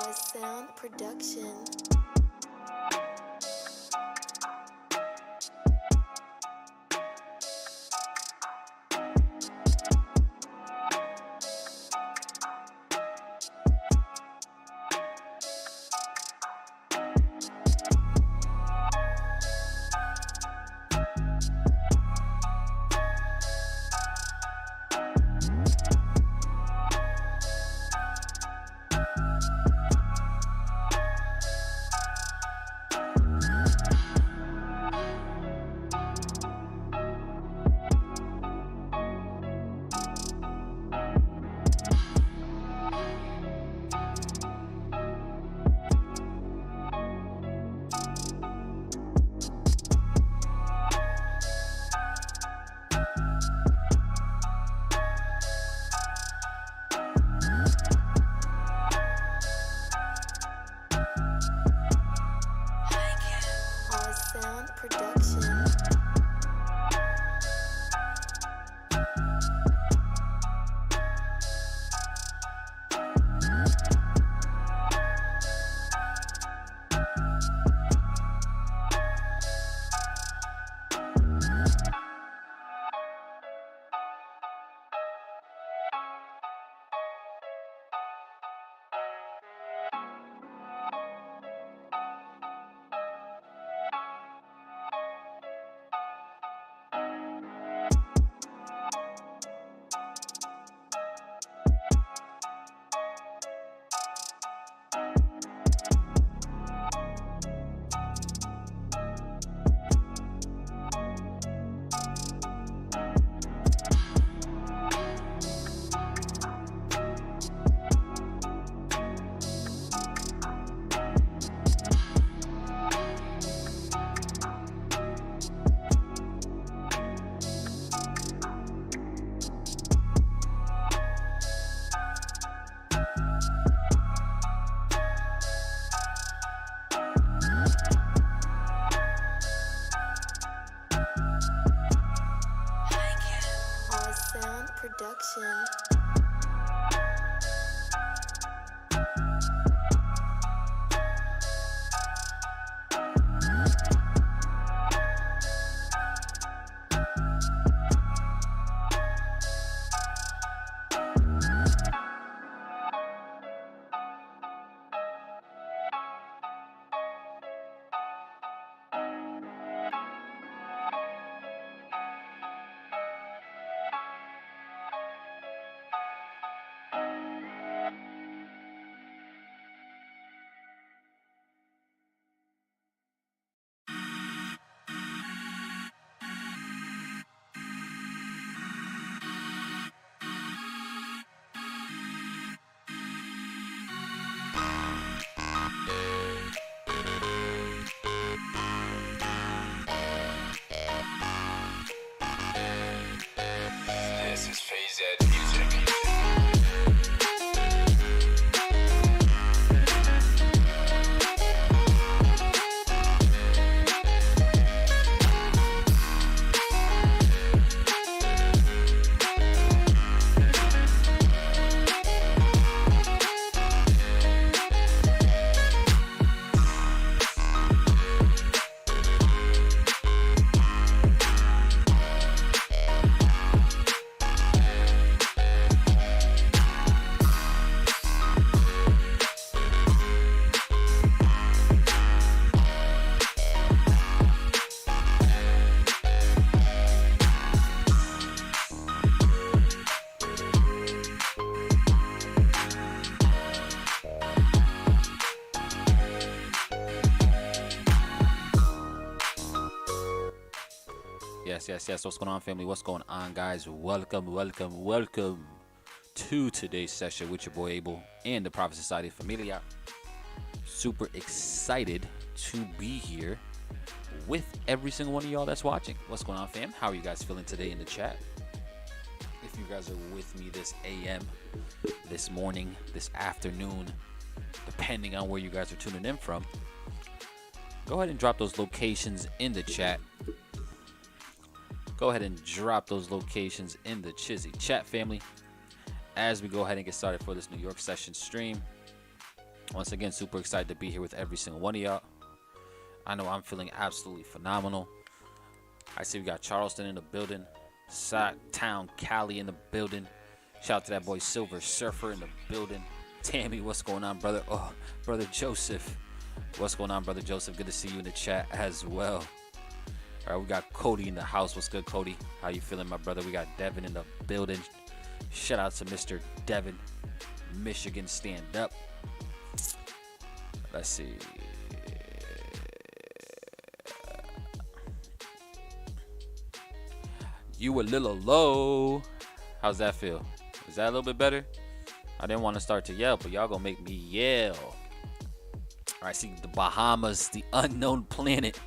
Sound production. Sound production. Sound production. This is Phase Ed Music. Yes. What's going on, family? What's going on, guys? Welcome to today's session with your boy Abel and the Prophet Society Familia. Super excited to be here with every single one of y'all that's watching. What's going on, fam? How are you guys feeling today in the chat? If you guys are with me this AM, this morning, this afternoon, depending on where you guys are tuning in from, go ahead and drop those locations in the chat. Go ahead and drop those locations in the Chizzy chat, family, as we go ahead and get started for this New York session stream. Once again, super excited to be here with every single one of y'all. I know I'm feeling absolutely phenomenal. I see we got Charleston in the building. Town Cali in the building. Shout out to that boy Silver Surfer in the building. Tammy, what's going on, brother? Oh, brother Joseph. What's going on, brother Joseph? Good to see you in the chat as well. All right, we got Cody in the house. What's good, Cody? How you feeling, my brother? We got Devin in the building. Shout out to Mr. Devin. Michigan, stand up. Let's see. You a little low. How's that feel? Is that a little bit better? I didn't want to start to yell, but y'all gonna make me yell. All right, see the Bahamas, the unknown planet,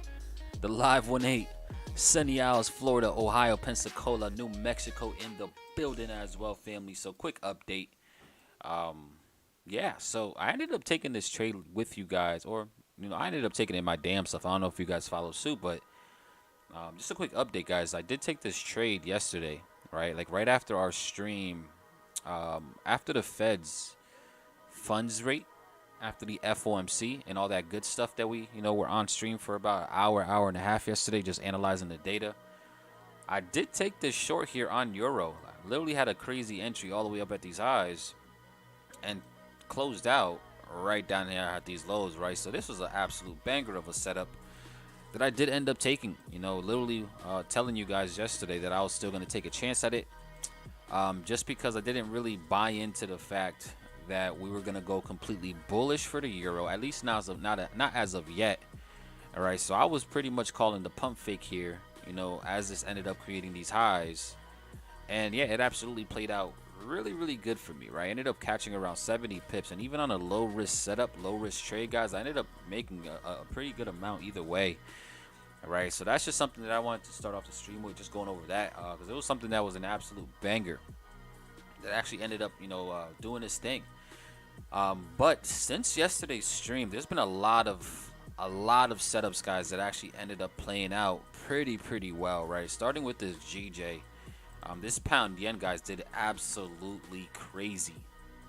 the Live 1-8, Sunny Isles, Florida, Ohio, Pensacola, New Mexico in the building as well, family. So quick update. Yeah, so I ended up taking this trade with you guys, or I ended up taking it in my damn stuff. I don't know if you guys follow suit, but just a quick update, guys. I did take this trade yesterday, right? Like right after our stream, after the Fed's funds rate, after the FOMC and all that good stuff that we, were on stream for about an hour and a half yesterday, just analyzing the data. I did take this short here on Euro. I literally had a crazy entry all the way up at these highs and closed out right down here at these lows, right? So this was an absolute banger of a setup that I did end up taking, literally telling you guys yesterday that I was still going to take a chance at it, just because I didn't really buy into the fact that we were going to go completely bullish for the euro, at least not as of yet. All right, so I was pretty much calling the pump fake here, as this ended up creating these highs. And yeah, it absolutely played out really good for me, right? I ended up catching around 70 pips, and even on a low risk setup, low risk trade, guys, I ended up making a pretty good amount either way. All right, so that's just something that I wanted to start off the stream with, just going over that, because it was something that was an absolute banger that actually ended up, doing its thing. But since yesterday's stream, there's been a lot of setups, guys, that actually ended up playing out pretty well, right? Starting with this GJ. This pound yen, guys, did absolutely crazy,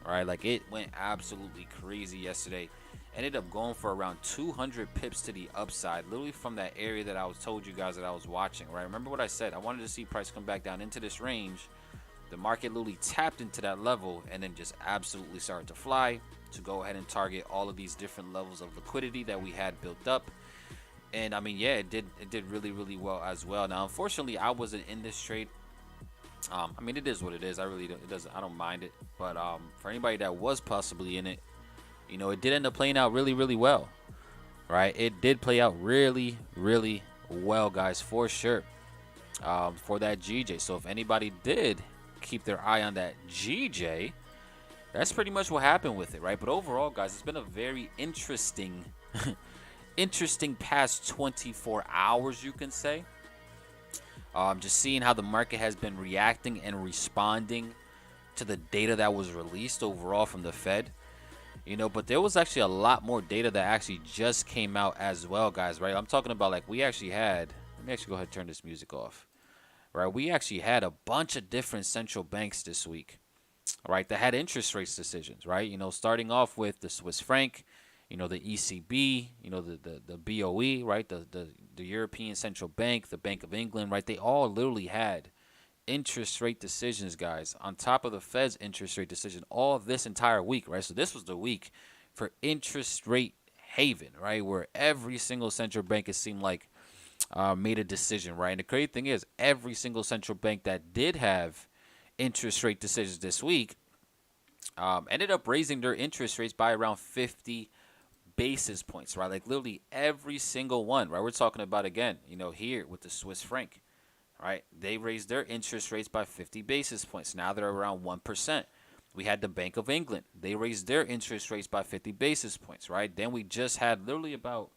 right? Like, it went absolutely crazy yesterday. Ended up going for around 200 pips to the upside, literally from that area that I told you guys that I was watching, right? Remember what I said? I wanted to see price come back down into this range. The market literally tapped into that level and then just absolutely started to fly to go ahead and target all of these different levels of liquidity that we had built up. And I mean, yeah, it did really well as well. Now, unfortunately, I wasn't in this trade. I mean, it is what it is. I don't mind it. But for anybody that was possibly in it, it did end up playing out really well, right? It did play out really well, guys, for sure, for that GJ. So if anybody did keep their eye on that GJ, that's pretty much what happened with it, right? But overall, guys, it's been a very interesting past 24 hours, you can say. Just seeing how the market has been reacting and responding to the data that was released overall from the Fed. But there was actually a lot more data that actually just came out as well, guys, right? I'm talking about, like, we actually had, let me actually go ahead and turn this music off, right? We actually had a bunch of different central banks this week, right, that had interest rates decisions, right? Starting off with the Swiss franc, the ECB, the BOE, right? The European Central Bank, the Bank of England, right? They all literally had interest rate decisions, guys, on top of the Fed's interest rate decision all this entire week, right? So this was the week for interest rate haven, right, where every single central bank, it seemed like, made a decision, right? And the crazy thing is, every single central bank that did have interest rate decisions this week ended up raising their interest rates by around 50 basis points, right? Like, literally every single one, right? We're talking about, again, here with the Swiss franc, right? They raised their interest rates by 50 basis points. Now they're around 1%. We had the Bank of England. They raised their interest rates by 50 basis points, right? Then we just had, literally about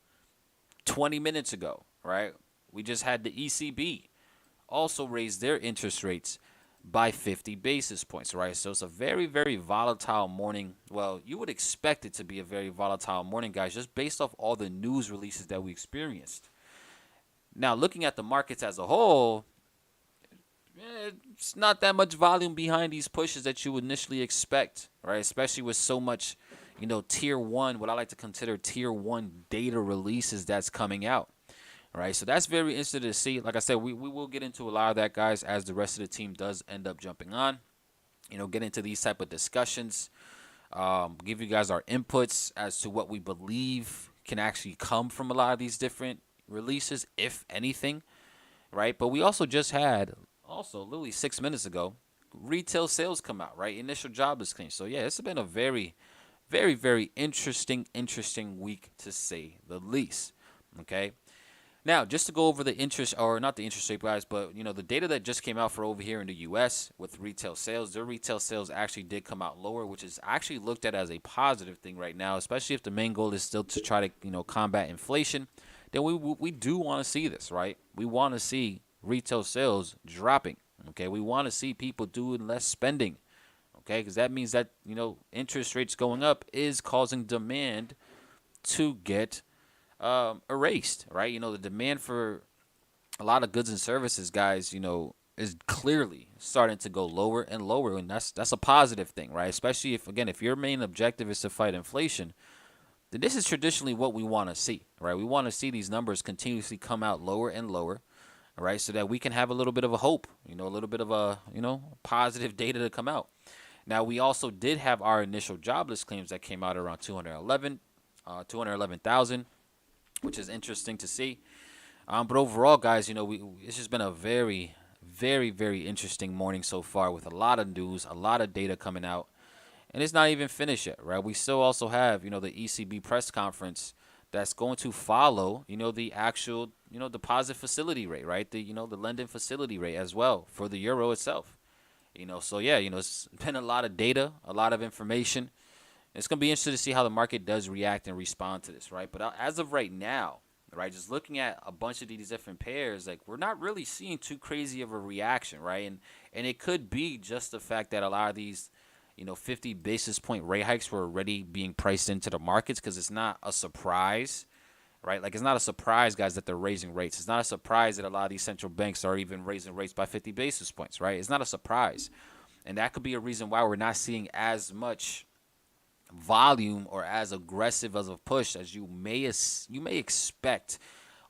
20 minutes ago, right, we just had the ECB also raise their interest rates by 50 basis points, right? So it's a very volatile morning. Well, you would expect it to be a very volatile morning, guys, just based off all the news releases that we experienced. Now, looking at the markets as a whole, it's not that much volume behind these pushes that you would initially expect, right? Especially with so much tier one, what I like to consider tier one data releases that's coming out. Right, so that's very interesting to see. Like I said, we will get into a lot of that, guys, as the rest of the team does end up jumping on. Get into these type of discussions, give you guys our inputs as to what we believe can actually come from a lot of these different releases, if anything, right? But we also just had, literally 6 minutes ago, retail sales come out, right? Initial jobless claims. So yeah, it's been a very, very, very interesting week, to say the least. Okay. Now, just to go over the interest, or not the interest rate, guys, but the data that just came out for over here in the U.S. with retail sales, their retail sales actually did come out lower, which is actually looked at as a positive thing right now, especially if the main goal is still to try to combat inflation. Then we do want to see this, right? We want to see retail sales dropping. Okay, we want to see people doing less spending. Okay, because that means that interest rates going up is causing demand to get erased, right? The demand for a lot of goods and services, guys, is clearly starting to go lower and lower, and that's a positive thing, right? Especially if your main objective is to fight inflation, then this is traditionally what we want to see, right? We want to see these numbers continuously come out lower and lower, right? So that we can have a little bit of a hope, a little bit of a, positive data to come out. Now, we also did have our initial jobless claims that came out around 211,000, which is interesting to see. But overall, guys, it's just been a very, very, very interesting morning so far, with a lot of news, a lot of data coming out. And it's not even finished yet, right? We still also have, the ECB press conference that's going to follow, the actual, deposit facility rate, right? The lending facility rate as well for the euro itself. So yeah, it's been a lot of data, a lot of information. It's going to be interesting to see how the market does react and respond to this, right? But as of right now, right, just looking at a bunch of these different pairs, like, we're not really seeing too crazy of a reaction, right? And it could be just the fact that a lot of these, 50 basis point rate hikes were already being priced into the markets, because it's not a surprise, right? Like, it's not a surprise, guys, that they're raising rates. It's not a surprise that a lot of these central banks are even raising rates by 50 basis points, right? It's not a surprise. And that could be a reason why we're not seeing as much volume or as aggressive as a push as you may expect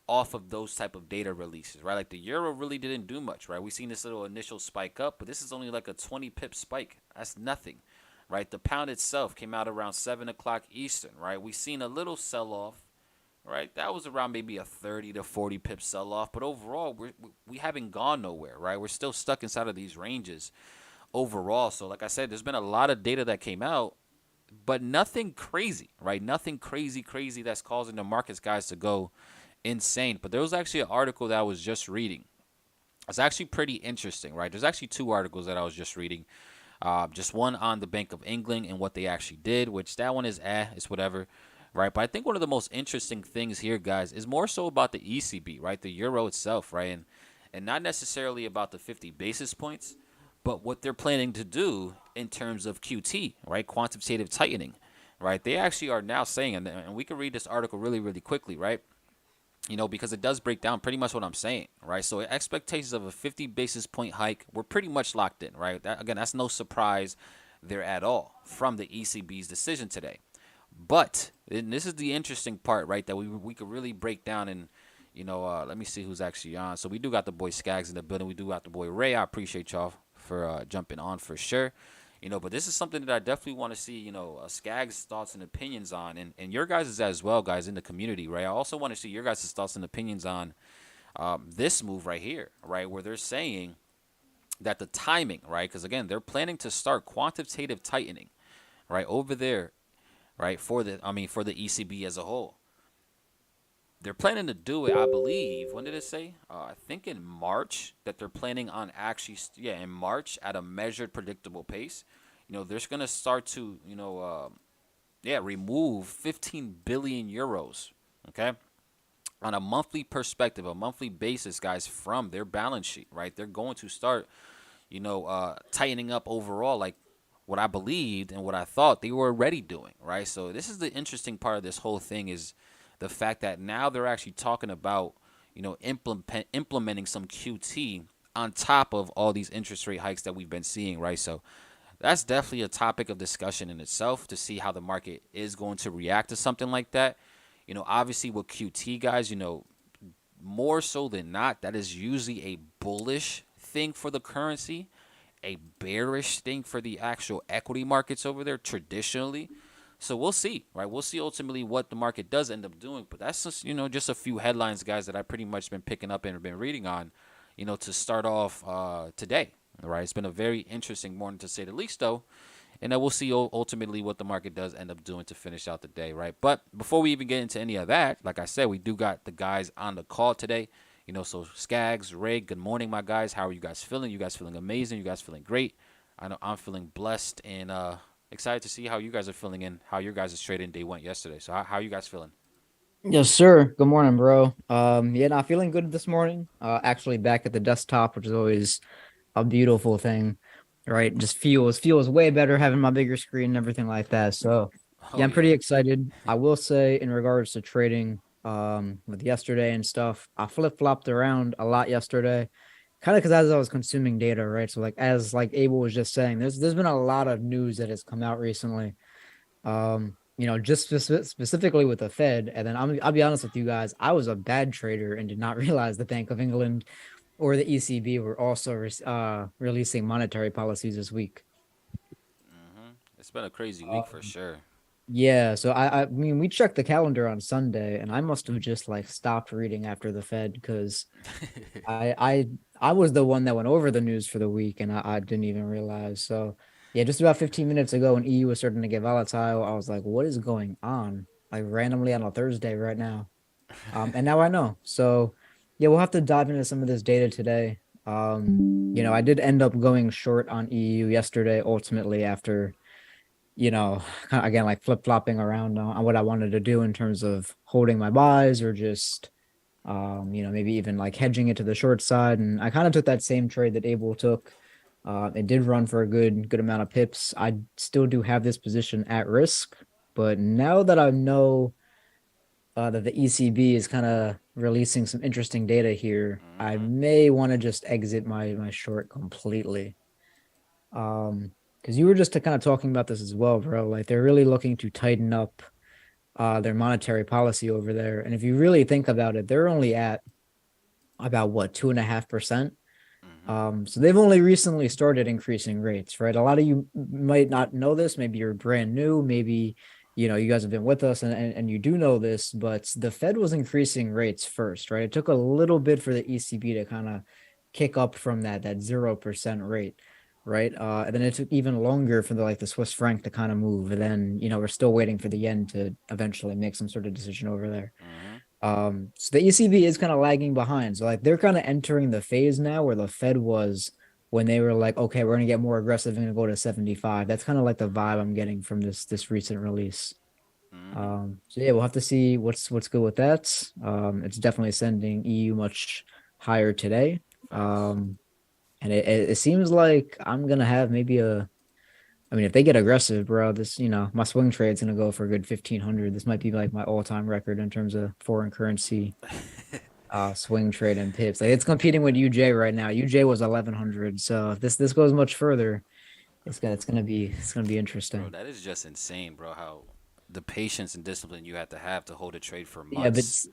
off of those type of data releases, right? Like, the euro really didn't do much, right? We seen this little initial spike up, but this is only like a 20 pip spike. That's nothing, right? The pound itself came out around 7 o'clock Eastern, right? We seen a little sell off, right? That was around maybe a 30 to 40 pip sell off, but overall we haven't gone nowhere, right? We're still stuck inside of these ranges overall. So like I said, there's been a lot of data that came out, but nothing crazy, right? Nothing crazy that's causing the markets, guys, to go insane. But there was actually an article that I was just reading. It's actually pretty interesting, right? There's actually two articles that I was just reading. Just one on the Bank of England and what they actually did, which that one is it's whatever, right? But I think one of the most interesting things here, guys, is more so about the ECB, right? The euro itself, right? And not necessarily about the 50 basis points, but what they're planning to do in terms of QT, right? Quantitative tightening, right? They actually are now saying, and we can read this article really, really quickly, right? Because it does break down pretty much what I'm saying, right? So expectations of a 50 basis point hike, we're pretty much locked in, right? That's no surprise there at all from the ECB's decision today. But, and this is the interesting part, right, that we could really break down. And, let me see who's actually on. So we do got the boy Skaggs in the building. We do got the boy Ray. I appreciate y'all for jumping on for sure. But this is something that I definitely want to see, Skaggs' thoughts and opinions on, and your guys' as well, guys, in the community, right? I also want to see your guys' thoughts and opinions on this move right here, right, where they're saying that the timing, right, because, again, they're planning to start quantitative tightening, right, over there, right, for the ECB as a whole. They're planning to do it, I believe. When did it say? I think in March, that they're planning on actually, in March at a measured, predictable pace. They're going to start to, remove 15 billion euros, okay, on a monthly perspective, a monthly basis, guys, from their balance sheet, right? They're going to start, tightening up overall, like what I believed and what I thought they were already doing, right? So this is the interesting part of this whole thing, is the fact that now they're actually talking about, implementing some QT on top of all these interest rate hikes that we've been seeing, right? So That's definitely a topic of discussion in itself to see how the market is going to react to something like that. Obviously with QT guys, more so than not, that is usually a bullish thing for the currency, a bearish thing for the actual equity markets over there traditionally. So we'll see, right? We'll see ultimately what the market does end up doing. But that's just, just a few headlines, guys, that I pretty much been picking up and been reading on, to start off today, right? It's been a very interesting morning to say the least, though. And then we'll see ultimately what the market does end up doing to finish out the day, right? But before we even get into any of that, like I said, we do got the guys on the call today. So Skaggs, Ray, good morning, my guys. How are you guys feeling? You guys feeling amazing? You guys feeling great? I know I'm feeling blessed and excited to see how you guys are feeling and how your guys' trading day went yesterday. So how are you guys feeling? Yes, sir. Good morning, bro. Yeah, not feeling good this morning. Actually back at the desktop, which is always a beautiful thing, right? Just feels way better having my bigger screen and everything like that. So, Oh yeah, I'm pretty yeah. excited. I will say in regards to trading, with yesterday and stuff, I flip-flopped around a lot yesterday, kind of because as I was consuming data, right? So like as like Abel was just saying, there's been a lot of news that has come out recently, just specifically with the Fed. And then I'll be honest with you guys, I was a bad trader and did not realize the Bank of England or the ECB were also releasing monetary policies this week. It's been a crazy week for Um, sure. yeah, so I mean, we checked the calendar on Sunday, and I must have just like stopped reading after the Fed because I I I was the one that went over the news for the week, and I didn't even realize. So yeah, just about 15 minutes ago, when EU was starting to get volatile, I was like, "What is going on?" Like randomly on a Thursday right now. And now I know. So yeah, we'll have to dive into some of this data today. I did end up going short on EU yesterday, ultimately after kind of again like flip flopping around on what I wanted to do in terms of holding my buys or just maybe even like hedging it to the short side. And I kind of took that same trade that Abel took. It did run for a good amount of pips. I still do have this position at risk, but now that I know that the ECB is kind of releasing some interesting data here, I Hmm. may want to just exit my short completely. Because you were just kind of talking about this as well, bro. Like they're really looking to tighten up their monetary policy over there. And if you really think about it, they're only at about what 2.5%. Hmm. So they've only recently started increasing rates, right? A lot of you might not know this. Maybe you're brand new. Maybe you guys have been with us and you do know this, but the Fed was increasing rates first, right? It took a little bit for the ECB to kind of kick up from that 0% rate, right? And then it took even longer for the Swiss franc to kind of move, and then we're still waiting for the yen to eventually make some sort of decision over there. Hmm. So the ECB is kind of lagging behind. So like they're kind of entering the phase now where the Fed was when they were like, okay, we're gonna get more aggressive and gonna go to 75. That's kind of like the vibe I'm getting from this recent release. Hmm. So yeah, we'll have to see what's good with that. It's definitely sending EU much higher today. Facts. And it seems like I'm gonna have maybe I mean, if they get aggressive, bro, my swing trade's gonna go for a good 1,500. This might be like my all-time record in terms of foreign currency swing trade and pips. Like it's competing with UJ right now. UJ was 1,100. So if this goes much further, it's gonna be Bro, interesting. that is just insane, bro. How the patience and discipline you have to hold a trade for Yeah, but months.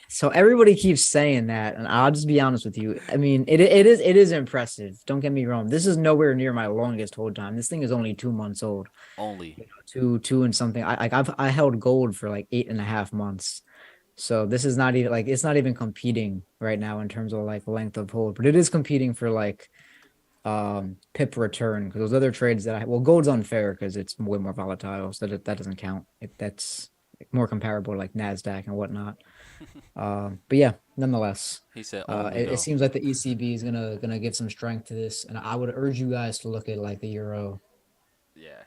so everybody keeps saying that, and I'll just be honest with you. I mean, it is impressive. Don't get me wrong. This is nowhere near my longest hold time. This thing is only 2 months old. Only. Two and something. I held gold for like 8.5 months. So this is not even like it's not even competing right now in terms of like length of hold, but it is competing for like pip return because those other trades gold's unfair because it's way more volatile, so that doesn't count. That's more comparable to like Nasdaq and whatnot. But yeah, nonetheless, He said only it though. seems like the ECB is gonna give some strength to this, and I would urge you guys to look at like the euro. Yeah.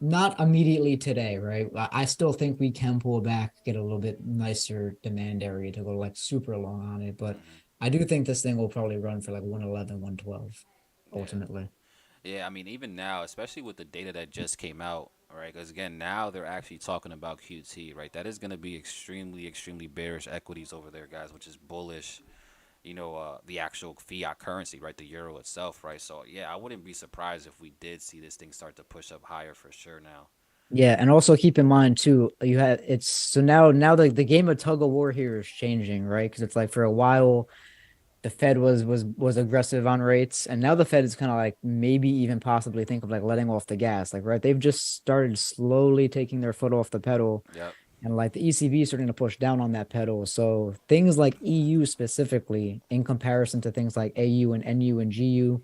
Not immediately today, right? I still think we can pull back, get a little bit nicer demand area to go like super long on it, but Hmm. I do think this thing will probably run for like 111, 112, Yeah. ultimately. Yeah, I mean, even now, especially with the data that just came out, right? Because again, now they're actually talking about QT, right? That is going to be extremely, extremely bearish equities over there, guys, which is bullish. the actual fiat currency, right? The euro itself, right? So yeah, I wouldn't be surprised if we did see this thing start to push up higher for sure now. Yeah, and also keep in mind too, you had it's so now the game of tug of war here is changing, right? Because it's like for a while the Fed was aggressive on rates, and now the Fed is kind of like maybe even possibly think of like letting off the gas, like right? They've just started slowly taking their foot off the pedal, Yep. and like the ECB is starting to push down on that pedal. So things like EU specifically, in comparison to things like AU and NU and GU,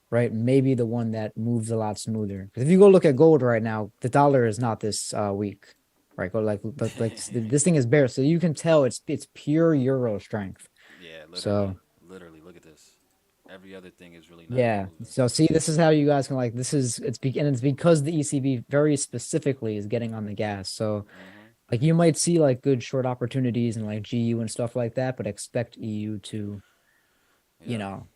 right? Maybe the one that moves a lot smoother. Because if you go look at gold right now, the dollar is not this weak, right? Go like this thing is bare, so you can tell it's pure euro strength. Yeah, So literally, look at this. Every other thing is really not even yeah, moving. so see, this is how you guys can like this is and it's because the ECB very specifically is getting on the gas. So Hmm. like you might see like good short opportunities and like GU and stuff like that, but expect EU to, you Yep. know,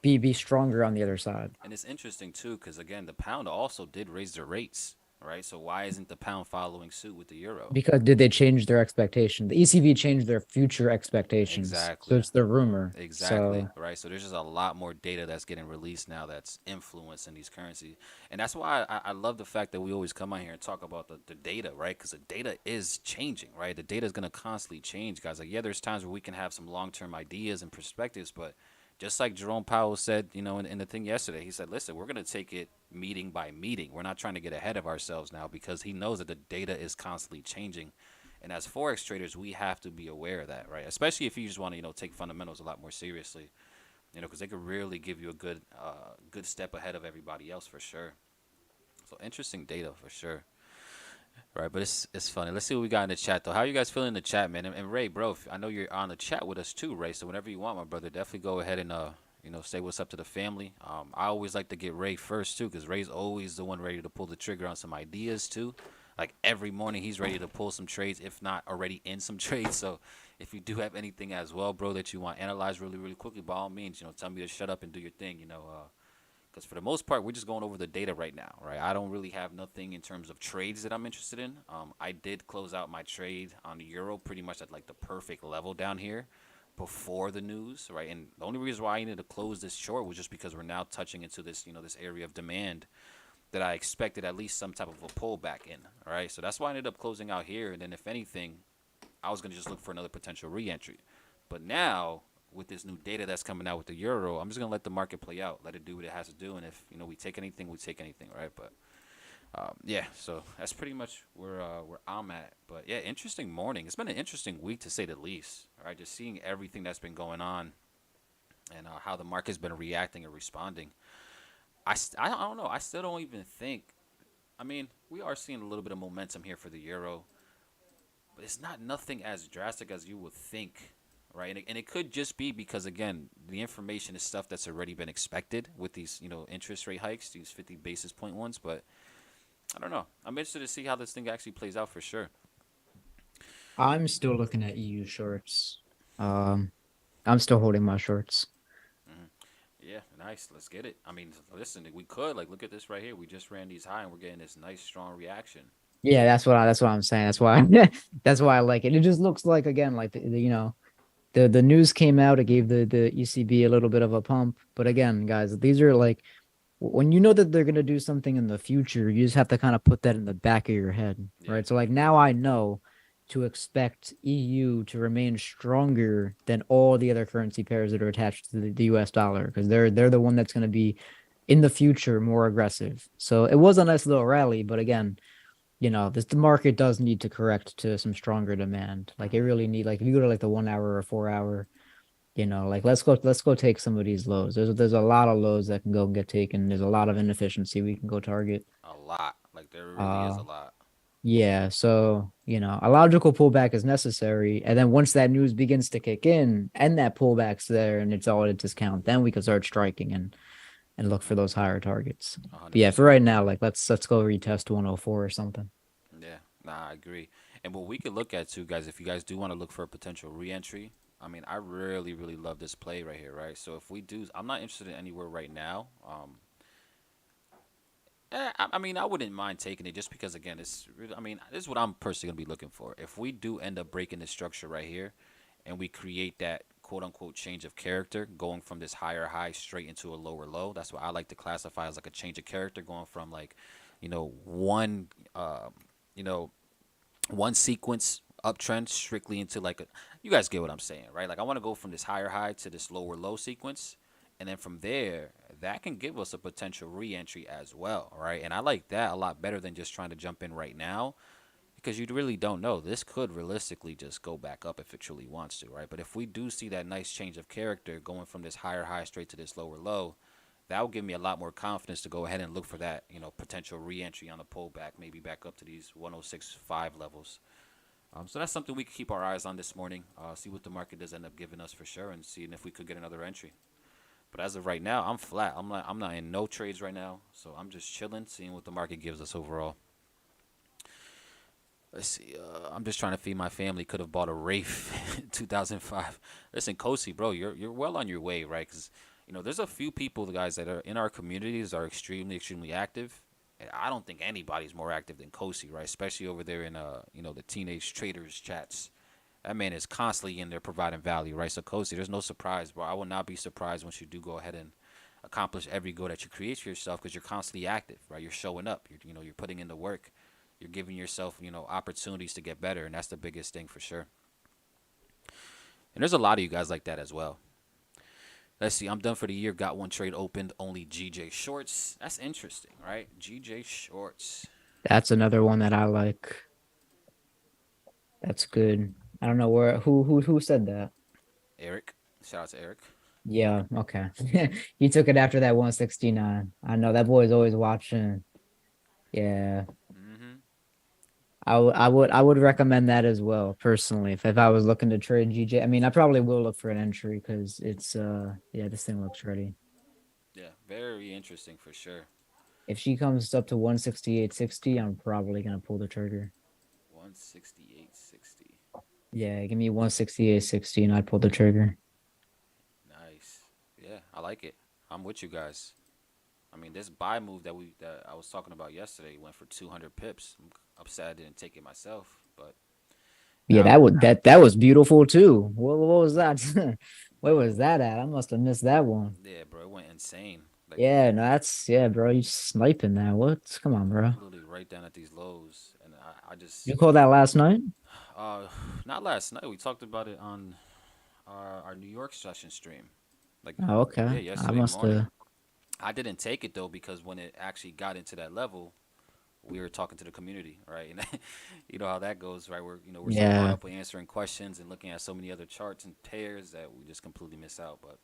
be stronger on the other side. And it's interesting too, because again, the pound also did raise their rates, right? So why isn't the pound following suit with the euro? Because did they change their expectation? The ECB changed their future expectations. So Exactly. it's the rumor. Exactly, So right? So there's just a lot more data that's getting released now that's influencing these currencies. And that's why I love the fact that we always come on here and talk about the data, right? Because the data is changing, right? The data is going to constantly change, guys. Like, yeah, there's times where we can have some long term ideas and perspectives, but just like Jerome Powell said, in the thing yesterday, he said, listen, we're going to take it meeting by meeting. We're not trying to get ahead of ourselves now because he knows that the data is constantly changing. And as forex traders, we have to be aware of that, right? Especially if you just want to, take fundamentals a lot more seriously, because they could really give you a good step ahead of everybody else for sure. So interesting data for sure, right? But it's funny. Let's see what we got in the chat though. How you guys feeling in the chat, man? And Ray, bro, I know you're on the chat with us too, Ray. So whenever you want, my brother, definitely go ahead and say what's up to the family. I always like to get Ray first too, because Ray's always the one ready to pull the trigger on some ideas too. Like every morning, he's ready to pull some trades, if not already in some trades. So if you do have anything as well, bro, that you want analyzed really, really quickly, by all means, tell me to shut up and do your thing, because for the most part, we're just going over the data right now, right? I don't really have nothing in terms of trades that I'm interested in. I did close out my trade on the euro pretty much at like the perfect level down here before the news, right? And the only reason why I needed to close this short was just because we're now touching into this, this area of demand that I expected at least some type of a pullback in, all right? So that's why I ended up closing out here. And then if anything, I was going to just look for another potential re-entry. But now, with this new data that's coming out with the euro, I'm just going to let the market play out, let it do what it has to do. And if, we take anything, we take anything, right? But, yeah, so that's pretty much where I'm at. But, yeah, interesting morning. It's been an interesting week, to say the least, all right? Just seeing everything that's been going on and how the market's been reacting and responding. I don't know. I still don't even think. I mean, we are seeing a little bit of momentum here for the euro, but it's not nothing as drastic as you would think, right? And it could just be because, again, the information is stuff that's already been expected with these, interest rate hikes, these 50 basis point ones. But I don't know. I'm interested to see how this thing actually plays out for sure. I'm still looking at EU shorts. Um, I'm still holding my shorts. Hmm. Yeah, nice. Let's get it. I mean, listen, we could like look at this right here. We just ran these high, and we're getting this nice strong reaction. Yeah, that's what I'm saying. That's why that's why I like it. It just looks like again like the news came out. It gave the ECB a little bit of a pump. But again, guys, these are like when you know that they're gonna do something in the future, you just have to kind of put that in the back of your head, Yeah. right? So like now I know to expect EU to remain stronger than all the other currency pairs that are attached to the US dollar because they're the one that's gonna be in the future more aggressive. So it was a nice little rally, but again, the market does need to correct to some stronger demand. Like it Hmm. really need like if you go to like the 1 hour or 4 hour, like let's go take some of these lows. There's a lot of lows that can go and get taken. There's a lot of inefficiency we can go target. A lot. Like there really is Uh a lot. yeah, so a logical pullback is necessary. And then once that news begins to kick in and that pullback's there and it's all at a discount, then we can start striking and look for those higher targets. But yeah, for 100%. right now, like let's go retest 104 or something. Yeah, nah, I agree. And what we could look at too, guys, if you guys do want to look for a potential re-entry, I mean, I really, really love this play right here, right? So if we do, I'm not interested in anywhere right now. I mean, I wouldn't mind taking it just because, again, I mean, this is what I'm personally gonna be looking for. If we do end up breaking this structure right here, and we create that quote unquote change of character, going from this higher high straight into a lower low. That's what I like to classify as like a change of character, going from like, you know, you know, one sequence uptrend strictly into like a, you guys get what I'm saying, right? Like I want to go from this higher high to this lower low sequence, and then from there, that can give us a potential re-entry as well, right? And I like that a lot better than just trying to jump in right now, because you really don't know. This could realistically just go back up if it truly wants to, right? But if we do see that nice change of character going from this higher high straight to this lower low, that will give me a lot more confidence to go ahead and look for that, you know, potential re-entry on the pullback, maybe back up to these 106.5 levels. So that's something we can keep our eyes on this morning. See what the market does end up giving us for sure, and seeing if we could get another entry. But as of right now, I'm flat. I'm not in no trades right now, so I'm just chilling, seeing what the market gives us overall. Let's see. I'm just trying to feed my family. Could have bought a Wraith in 2005. Listen, Kosi, bro, you're well on your way, right? Because you know there's a few people, the guys that are in our communities are extremely active. And I don't think anybody's more active than Kosi, right? Especially over there in you know, the teenage traders chats. That man is constantly in there providing value, right? So Kosi, there's no surprise, bro. I will not be surprised once you do go ahead and accomplish every goal that you create for yourself, because you're constantly active, right? You're showing up. You know, you're putting in the work. You're giving yourself, you know, opportunities to get better, and that's the biggest thing for sure. And there's a lot of you guys like that as well. Let's see. I'm done for the year. Got one trade opened. Only GJ shorts. That's interesting, right? GJ shorts. That's another one that I like. That's good. I don't know who said that. Eric. Shout out to Eric. Yeah, okay. He took it after that 169. I know that boy's always watching. Yeah. Mm-hmm. I would recommend that as well, personally. If I was looking to trade GJ, I mean, I probably will look for an entry because it's yeah, this thing looks ready. Yeah, very interesting for sure. If she comes up to 168.60, I'm probably gonna pull the trigger. 168.60. Yeah, give me 168.60 and I'd pull the trigger. Nice. Yeah, I like it. I'm with you guys. I mean, this buy move that I was talking about yesterday went for 200 pips. I'm upset I didn't take it myself, but Yeah, now, that was beautiful too. What was that? Where was that at? I must have missed that one. yeah, bro, it went insane. Like Yeah, no, that's yeah, bro. You sniping that? What? Come on, bro. literally right down at these lows, and I just You called that last night? uh, not last night. We talked about it on our New York session stream. Like, Oh, okay. yeah, I yesterday must morning. have. I didn't take it though because when it actually got into that level, we were talking to the community, right? And you know how that goes, right? We're so caught Yeah. up with answering questions and looking at so many other charts and pairs that we just completely miss out. But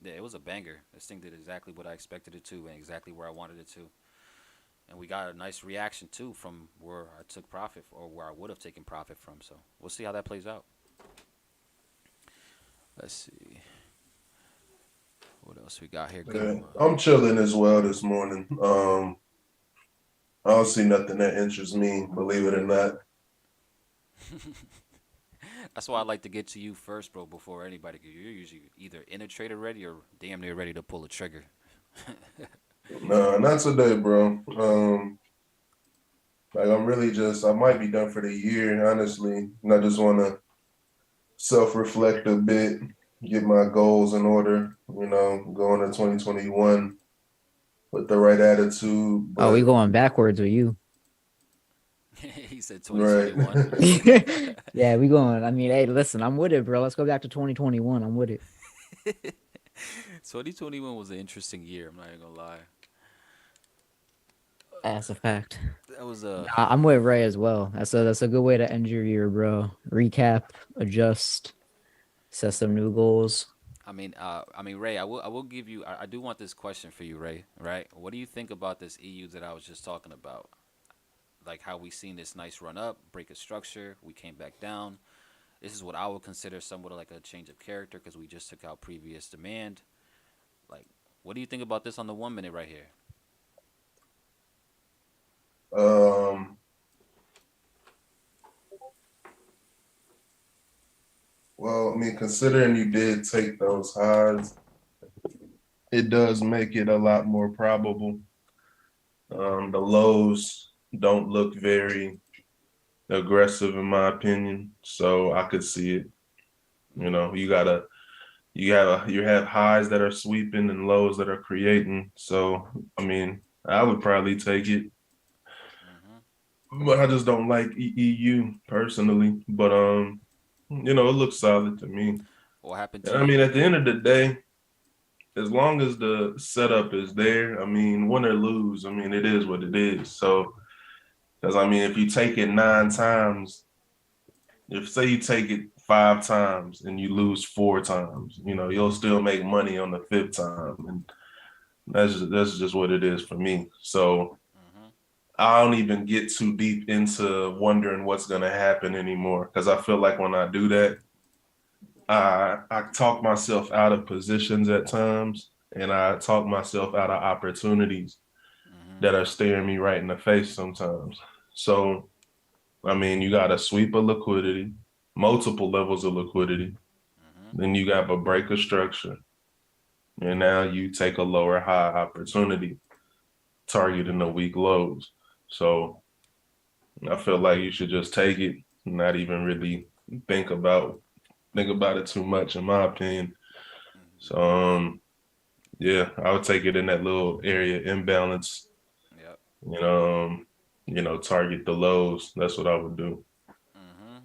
yeah, it was a banger. This thing did exactly what I expected it to and exactly where I wanted it to. And we got a nice reaction too from where I took profit or where I would have taken profit from. So we'll see how that plays out. Let's see what else we got here. Yeah, Good. I'm chilling as well this morning. I don't see nothing that interests me, believe it or not. That's why I like to get to you first, bro, before anybody. Cause you're usually either in a trade already or damn near ready to pull a trigger. Nah, not today, bro. Like I'm really I might be done for the year, honestly. And I just want to self-reflect a bit, get my goals in order, go into 2021 with the right attitude. Oh, we But going backwards with you. He said right. 2021. Yeah, we going. I mean, hey, listen, I'm with it, bro. Let's go back to 2021. I'm with it. 2021 was an interesting year. I'm not even gonna lie. That's a fact. That was a. I'm with Ray as well. That's a good way to end your year, bro. Recap, adjust, set some new goals. Ray. I will give you. I do want this question for you, Ray. Right? What do you think about this EU that I was just talking about? Like how we seen this nice run up, break a structure, we came back down. This is what I would consider somewhat like a change of character because we just took out previous demand. Like, what do you think about this on the 1 minute right here? Well, I mean, considering you did take those highs, it does make it a lot more probable. The lows don't look very aggressive in my opinion, so I could see it. You gotta you have highs that are sweeping and lows that are creating. So I mean, I would probably take it, but I just don't like EU personally. But it looks solid to me. What happened And to I mean, you? at the end of the day, as long as the setup is there, I mean, win or lose, I mean, it is what it is. So, because I mean, if you take it 9 times, if say you take it 5 times and you lose 4 times, you'll still make money on the fifth time, and that's just what it is for me. So Hmm. I don't even get too deep into wondering what's gonna happen anymore because I feel like when I do that, I talk myself out of positions at times, and I talk myself out of opportunities Hmm. that are staring me right in the face sometimes. So I mean, you got a sweep of liquidity, multiple levels of liquidity. Hmm. Then you got a break of structure. And now you take a lower high opportunity targeting the weak lows. So I feel like you should just take it, not even really think about it too much, in my opinion. So yeah, I would take it in that little area imbalance, Yep. you know, target the lows. That's what I would do. Hmm.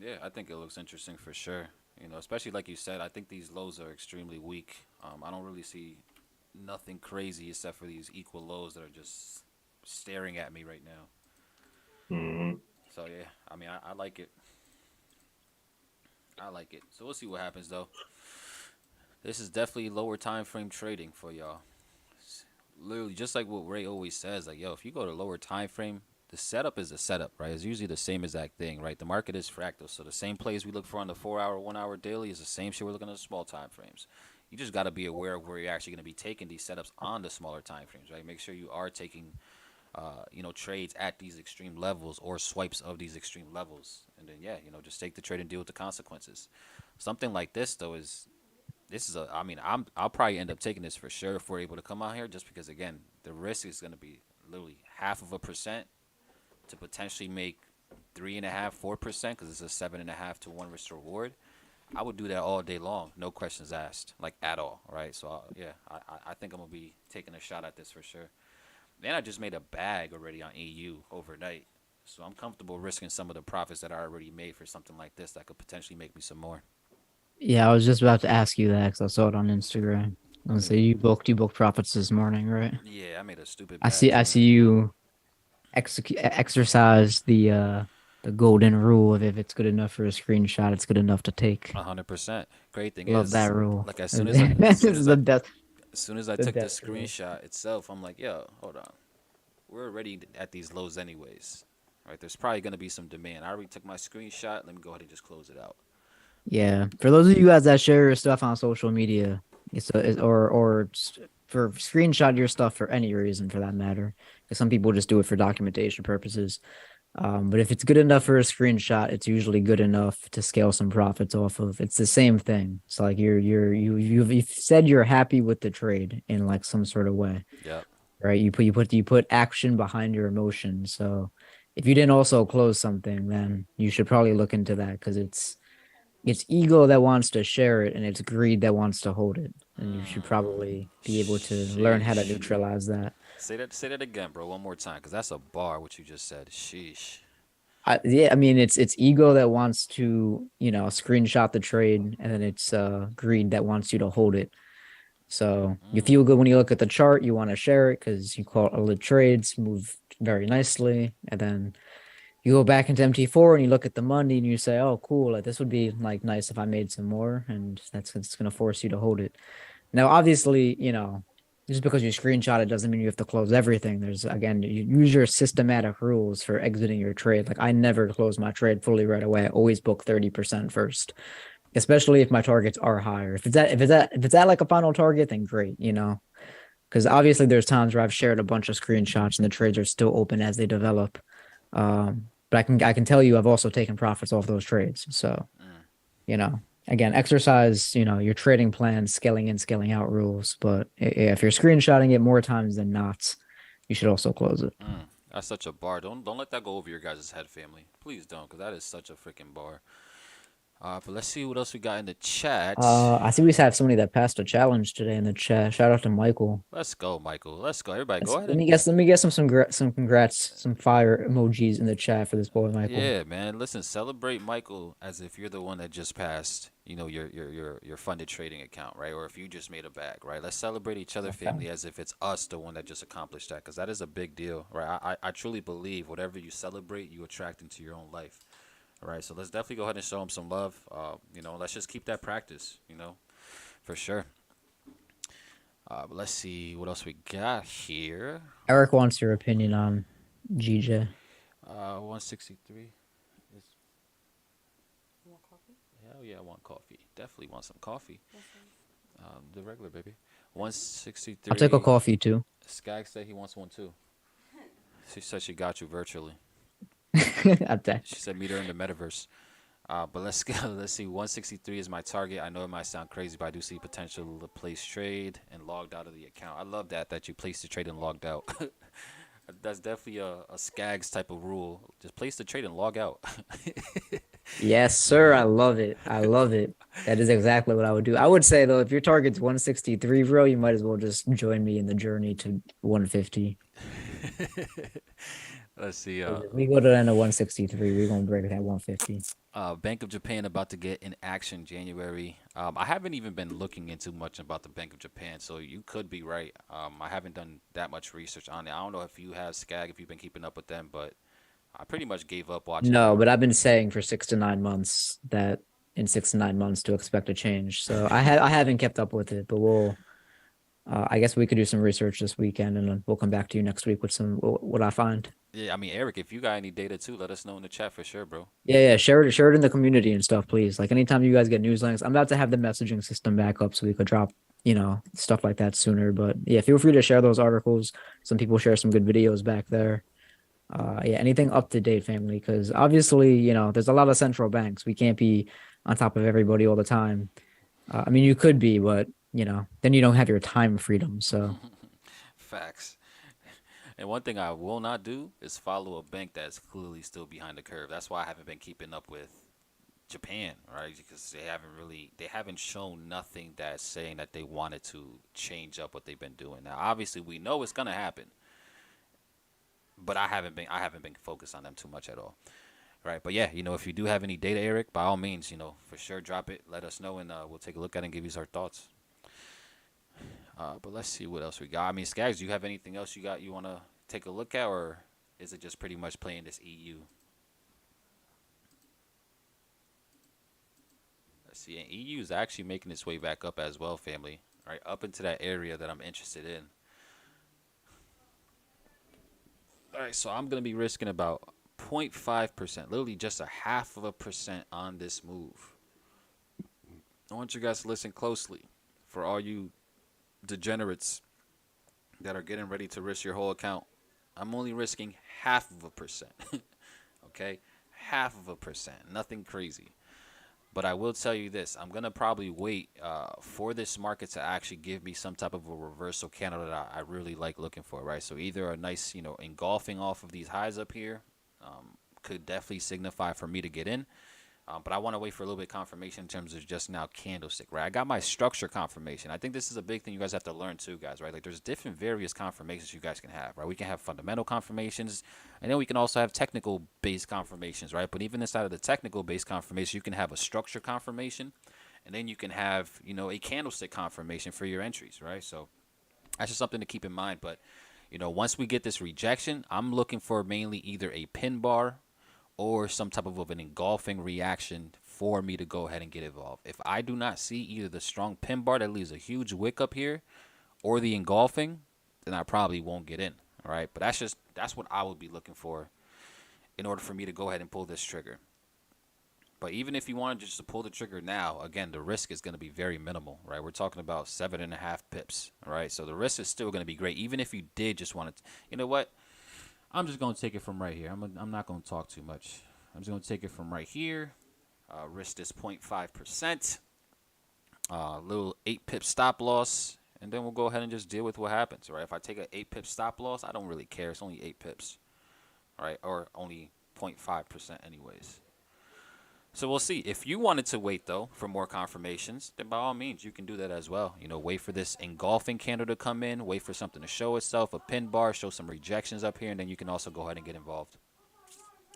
Yeah, I think it looks interesting for sure. Especially like you said, I think these lows are extremely weak. I don't really see nothing crazy except for these equal lows that are just staring at me right now. Hmm. So yeah, I mean, I like it. I like it. So we'll see what happens though. This is definitely lower time frame trading for y'all. Literally, just like what Ray always says, like yo, if you go to lower time frame, the setup is the setup, right? It's usually the same exact thing, right? The market is fractal, so the same plays we look for on the 4 hour, 1 hour daily is the same shit we're looking at the small time frames. You just got to be aware of where you're actually going to be taking these setups on the smaller time frames, right? Make sure you are taking trades at these extreme levels or swipes of these extreme levels. And then, yeah, just take the trade and deal with the consequences. Something like this, though, I mean, I'll probably end up taking this for sure if we're able to come out here just because, again, the risk is going to be literally 0.5% to potentially make 3.5%, 4% because it's a 7.5 to 1 risk reward. I would do that all day long, no questions asked, like at all, right? So, yeah, I think I'm going to be taking a shot at this for sure. And I just made a bag already on EU overnight. So I'm comfortable risking some of the profits that I already made for something like this that could potentially make me some more. Yeah, I was just about to ask you that because I saw it on Instagram. I I was made say a you booked profits this morning, right? yeah, I made a stupid I bag see I today. see you exercise the golden rule of if it's good enough for a screenshot, it's good enough to take. 100%. Great thing Love that is, rule. like as soon as I, as This soon is as I, as soon as I the took the best rule. screenshot itself, I'm like, yo, hold on, we're already at these lows anyways. Right? There's probably gonna be some demand. I already took my screenshot. Let me go ahead and just close it out. Yeah, for those of you guys that share your stuff on social media, for screenshot your stuff for any reason for that matter, because some people just do it for documentation purposes. But if it's good enough for a screenshot, it's usually good enough to scale some profits off of. It's the same thing. It's like you've said you're happy with the trade in like some sort of way, Yep. right? You put action behind your emotion. So if you didn't also close something, then you should probably look into that because it's ego that wants to share it and it's greed that wants to hold it. And you should probably be able to learn how to Sheesh. neutralize that. Say that again, bro. One more time, cause that's a bar. What you just said. Sheesh. Yeah, I mean it's ego that wants to, screenshot the trade and then it's greed that wants you to hold it. So you Mm. feel good when you look at the chart, you want to share it because you call all the trades move very nicely. And then you go back into MT4 and you look at the money and you say, oh, cool, like this would be like nice if I made some more. And it's gonna force you to hold it. Now, obviously, just because you screenshot it doesn't mean you have to close everything. There's again, you use your systematic rules for exiting your trade. Like I never close my trade fully right away. I always book 30% first, especially if my targets are higher. If it's at like a final target, then great, because obviously there's times where I've shared a bunch of screenshots and the trades are still open as they develop. But I can tell you I've also taken profits off those trades. So Mm. again, exercise, your trading plan, scaling in, scaling out rules. But if you're screenshotting it more times than not, you should also close it. Mm. That's such a bar. Don't let that go over your guys' head, family. Please don't, cause that is such a freaking bar. But let's see what else we got in the chat. I see we have somebody that passed a challenge today in the chat. Shout out to Michael. Let's go, Michael. Let's go. Everybody, go ahead Let me and guess. Let me get some congrats, some fire emojis in the chat for this boy, Michael. yeah, man. Listen, celebrate Michael as if you're the one that just passed, your funded trading account, right? Or if you just made a bag, right? Let's celebrate each other, Okay. family, as if it's us the one that just accomplished that, because that is a big deal, right? I truly believe whatever you celebrate, you attract into your own life, right? So let's definitely go ahead and show him some love. Let's just keep that practice, for sure. But let's see what else we got here. Eric wants your opinion on GJ. 163. Hell yeah, I want coffee. Definitely want some coffee. The regular, baby. 163. I'll take a coffee too. Skag said he wants one too. She said she got you virtually. At that. She said meet her in the metaverse. But let's go. Let's see. 163 is my target. I know it might sound crazy, but I do see potential to place trade and logged out of the account. I love that you placed the trade and logged out. That's definitely a Skags type of rule. Just place the trade and log out. Yes, sir. I love it. I love it. That is exactly what I would do. I would say though, if your target's 163, bro, you might as well just join me in the journey to 150. Let's see. If we go to the end of 163, we're gonna break it at 150. Bank of Japan about to get in action January. I haven't even been looking into much about the Bank of Japan, so you could be right. I haven't done that much research on it. I don't know if you have, Skag, if you've been keeping up with them, but I pretty much gave up watching. No, but I've been saying for 6 to 9 months that in 6 to 9 months to expect a change. So I haven't kept up with it, but I guess we could do some research this weekend, and then we'll come back to you next week with what I find. Yeah, I mean, Eric, if you got any data too, let us know in the chat for sure, bro. Yeah, share it in the community and stuff, please. Like anytime you guys get news links, I'm about to have the messaging system back up so we could drop, stuff like that sooner. But yeah, feel free to share those articles. Some people share some good videos back there. Yeah, anything up to date, family, because obviously, there's a lot of central banks. We can't be on top of everybody all the time. I mean, you could be, but then you don't have your time freedom. So Facts. And one thing I will not do is follow a bank that's clearly still behind the curve. That's why I haven't been keeping up with Japan, right? Because they haven't shown nothing that's saying that they wanted to change up what they've been doing. Now, obviously, we know it's gonna happen, but I haven't been focused on them too much at all, right? But yeah, if you do have any data, Eric, by all means, for sure, drop it. Let us know, and we'll take a look at it and give you our thoughts. But let's see what else we got. I mean, Skags, do you have anything else you want to take a look at, or is it just pretty much playing this EU? Let's see. And EU is actually making its way back up as well, family. All right, up into that area that I'm interested in. All right, so I'm going to be risking about 0.5%, literally just a 0.5% on this move. I want you guys to listen closely. For all you degenerates that are getting ready to risk your whole account, I'm only risking 0.5%. Okay, 0.5%, nothing crazy. But I will tell you this: I'm gonna probably wait for this market to actually give me some type of a reversal candle that I really like looking for, right? So either a nice, engulfing off of these highs up here, could definitely signify for me to get in. But I want to wait for a little bit of confirmation in terms of just now candlestick, right? I got my structure confirmation. I think this is a big thing you guys have to learn too, guys, right? Like there's different various confirmations you guys can have, right? We can have fundamental confirmations, and then we can also have technical based confirmations, right? But even inside of the technical based confirmation, you can have a structure confirmation, and then you can have, a candlestick confirmation for your entries, right? So that's just something to keep in mind. But, once we get this rejection, I'm looking for mainly either a pin bar or some type of an engulfing reaction for me to go ahead and get involved. If I do not see either the strong pin bar that leaves a huge wick up here or the engulfing, then I probably won't get in. All right. But that's what I would be looking for in order for me to go ahead and pull this trigger. But even if you wanted just to pull the trigger now, again, the risk is going to be very minimal, right? We're talking about 7.5 pips, all right? So the risk is still going to be great. Even if you did just want to, you know what? I'm just going to take it from right here. I'm not going to talk too much. I'm just going to take it from right here. Risk this 0.5%. Little 8 pip stop loss. And then we'll go ahead and just deal with what happens, right? If I take an 8 pip stop loss, I don't really care. It's only 8 pips, right? Or only 0.5% anyways. So we'll see. If you wanted to wait though for more confirmations, then by all means you can do that as well. Wait for this engulfing candle to come in, wait for something to show itself, a pin bar, show some rejections up here, and then you can also go ahead and get involved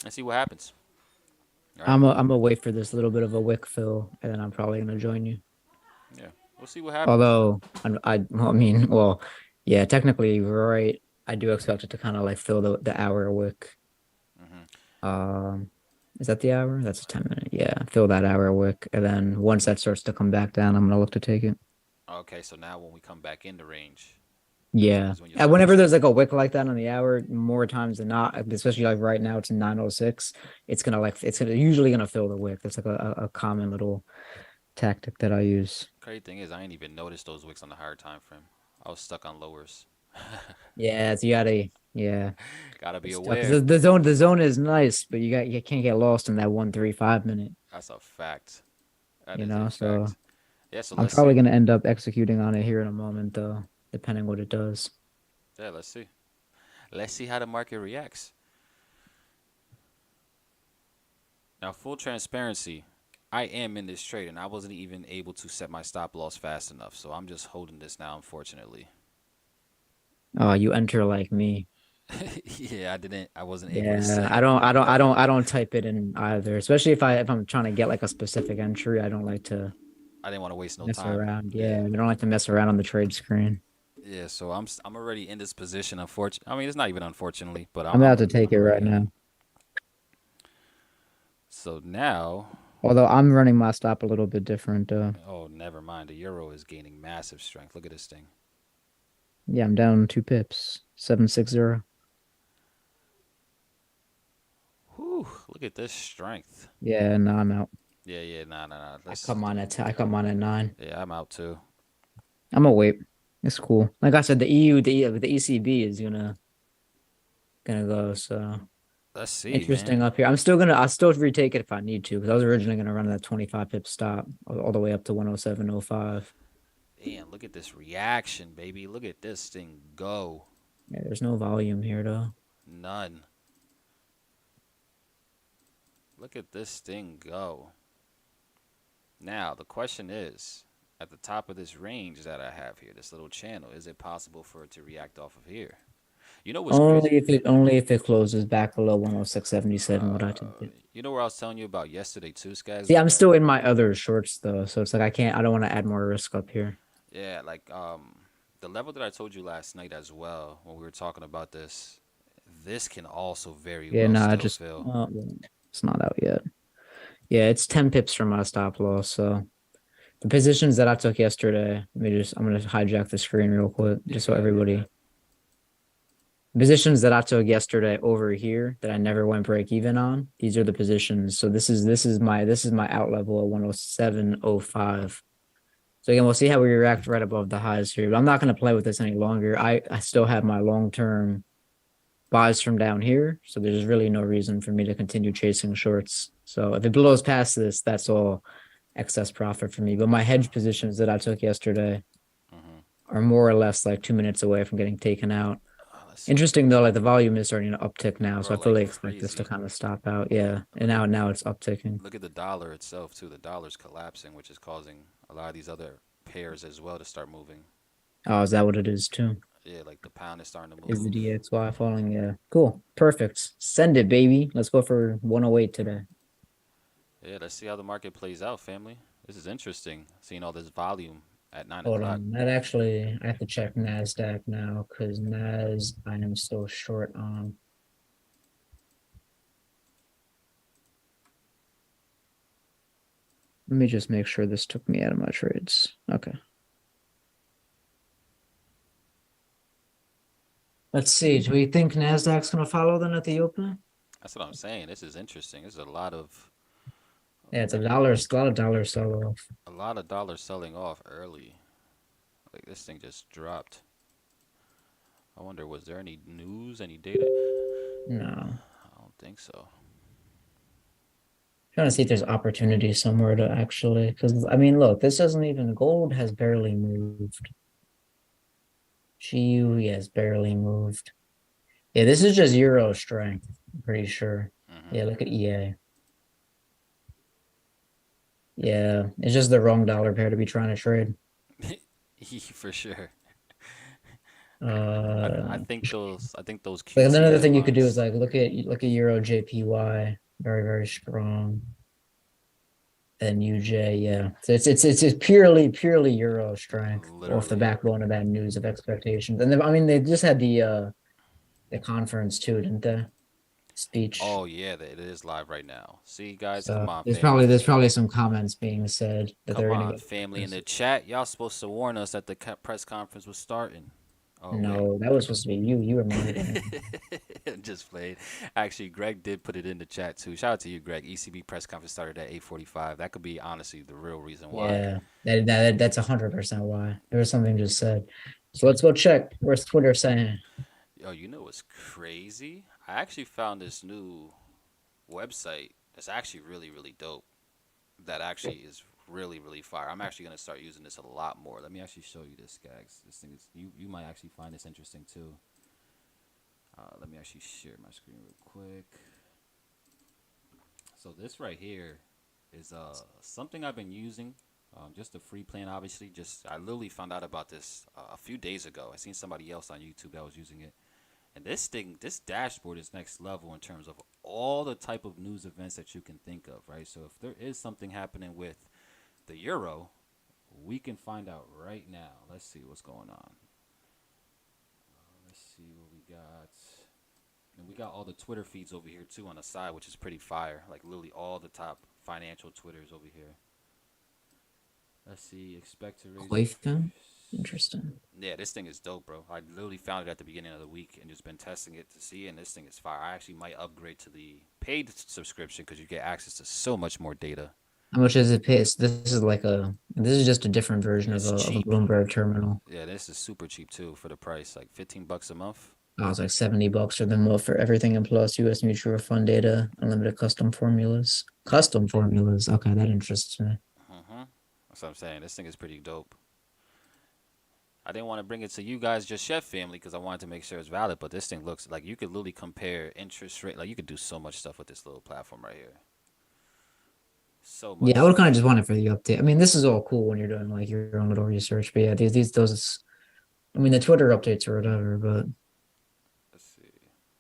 and see what happens. All right? I'm gonna wait for this little bit of a wick fill, and then I'm probably gonna join you. Yeah, we'll see what happens. Although well, I mean, well, yeah, technically, you're right. I do expect it to kind of like fill the hour wick. Is that the hour? That's a 10-minute. Yeah, fill that hour wick, and then once that starts to come back down, I'm gonna look to take it. Okay, so now when we come back into range, Yeah, is when you and start whenever to- there's like a wick like that on the hour, more times than not, especially like right now, it's 9:06. It's usually gonna fill the wick. That's like a common little tactic that I use. Crazy thing is, I ain't even noticed those wicks on the higher time frame. I was stuck on lowers. Yeah, it's you gotta yeah. Gotta be It's tough, aware. 'cause the zone is nice, but you can't get lost in that 1-3-5 minute. That's a fact. That You is know, a so fact. Yeah, so I'm let's probably see. gonna end up executing on it here in a moment, though, depending what it does. Yeah, let's see. Let's see how the market reacts. Now, full transparency, I am in this trade, and I wasn't even able to set my stop loss fast enough, so I'm just holding this now, unfortunately. Oh, you enter like me. Yeah, I wasn't able to Yeah, set. I don't type it in either, especially if I'm trying to get like a specific entry. I don't like to I didn't want to waste no mess time. around. Yeah, I don't like to mess around on the trade screen. Yeah, so I'm already in this position. Unfortunately, I mean it's not even unfortunately, but I'm about to take it already right in it. now. So now, Although I'm running my stop a little bit different. oh, never mind. The euro is gaining massive strength. Look at this thing. Yeah, I'm down 2 pips, 760. Whew, look at this strength. Yeah, no, I'm out. Yeah, nah. I cut mine at 9. Yeah, I'm out too. I'm gonna wait. It's cool. Like I said, the ECB is gonna go. So Let's see, interesting man. up here. I'll still retake it if I need to, because I was originally gonna run that 25 pip stop all the way up to 107.05. Damn, look at this reaction, baby. Look at this thing go. Yeah, there's no volume here though. None. Look at this thing go. Now, the question is, at the top of this range that I have here, this little channel, is it possible for it to react off of here? You know what's crazy? Only if it closes back below 106.77 would I take it. You know where I was telling you about yesterday too, Skaz? See, I'm still in my other shorts though, so it's like I don't want to add more risk up here. Yeah, like the level that I told you last night as well when we were talking about this, this can also very Yeah, well no, still I just fill. it's not out yet. Yeah, it's 10 pips from my stop loss. So the positions that I took yesterday, I'm gonna hijack the screen real quick, just so everybody. Positions that I took yesterday over here that I never went break even on. These are the positions. So this is my out level at 107.05. So again, we'll see how we react right above the highs here. But I'm not gonna play with this any longer. I still have my long-term buys from down here. So there's really no reason for me to continue chasing shorts. So if it blows past this, that's all excess profit for me. But my hedge positions that I took yesterday are more or less like 2 minutes away from getting taken out. Let's see. Interesting though, like the volume is starting to uptick now, so Bro, I fully like expect this to crazy. kind of stop out. Yeah, and now it's upticking. Look at the dollar itself too. The dollar's collapsing, which is causing a lot of these other pairs as well to start moving. Oh, is that what it is too? Yeah, like the pound is starting to move. Is the DXY falling? Yeah, cool, perfect. Send it, baby. Let's go for 108 today. Yeah, let's see how the market plays out, family. This is interesting, seeing all this volume at 9 Hold o'clock. on, that actually I have to check Nasdaq now because Nas I am still short on. Let me just make sure this took me out of my trades. Okay. Let's see. Do we think Nasdaq's gonna follow then at the open? That's what I'm saying. This is interesting. This is a lot of Yeah, it's a lot of dollar sell off. dollars selling off early. Like this thing just dropped. I wonder, was there any news, any data? No. I don't think so. Trying to see if there's opportunity somewhere to actually, because I mean, look, this doesn't even gold has barely moved. GU has barely moved. Yeah, this is just euro strength. I'm pretty sure. Yeah, look at EA. Yeah, it's just the wrong dollar pair to be trying to trade. For sure. I Uh, think those like QT another thing you could do is headlines. like look at Euro JPY, very very strong, and UJ, yeah. So it's purely Euro strength off the Literally. backbone of that news of expectations. And then, I mean they just had the conference too, didn't they? Speech. Oh yeah, it is live right now. See, guys, So come on, there's family. probably some comments being said that Come they're gonna on, get. family in the chat. Y'all supposed to warn us that the press conference was starting. Oh wait. No, that was supposed to be you. You were monitoring. Just played. Actually, Greg did put it in the chat too. Shout out to you, Greg. ECB press conference started at 8:45. That could be honestly the real reason why. Yeah, that's 100% why. There was something just said. So let's go check. Where's Twitter saying? Yo, you know what's crazy? I actually found this new website that's actually really, really dope. That actually is really, really fire. I'm actually gonna start using this a lot more. Let me actually show you this, Gags. This thing is you might actually find this interesting too. Let me actually share my screen real quick. So this right here is something I've been using. Just a free plan, obviously. Just I literally found out about this a few days ago. I seen somebody else on YouTube that was using it, and this dashboard is next level in terms of all the type of news events that you can think of, right? So if there is something happening with the euro, we can find out right now. Let's see what's going on. Let's see what we got. And we got all the Twitter feeds over here too on the side, which is pretty fire. Like literally all the top financial Twitters over here. Let's see. Expect to raise. Quafen? Interesting. Yeah, this thing is dope, bro. I literally found it at the beginning of the week and just been testing it to see, and this thing is fire. I actually might upgrade to the paid subscription because you get access to so much more data. How much is it pay? This is just a different version It's of a cheap. Bloomberg terminal. Yeah, this is super cheap too for the price, like $15 a month. Oh, it's like $70 for them for everything and plus US mutual fund data, unlimited custom formulas. Custom formulas. Okay, that interests me. That's what I'm saying. This thing is pretty dope. I didn't want to bring it to you guys just yet, family, because I wanted to make sure it's valid. But this thing looks like you could literally compare interest rate. Like you could do so much stuff with this little platform right here. So much Yeah, I would kind stuff. of just want it for the update. I mean, this is all cool when you're doing like your own little research, but yeah, those. I mean, the Twitter updates or whatever, but Let's see.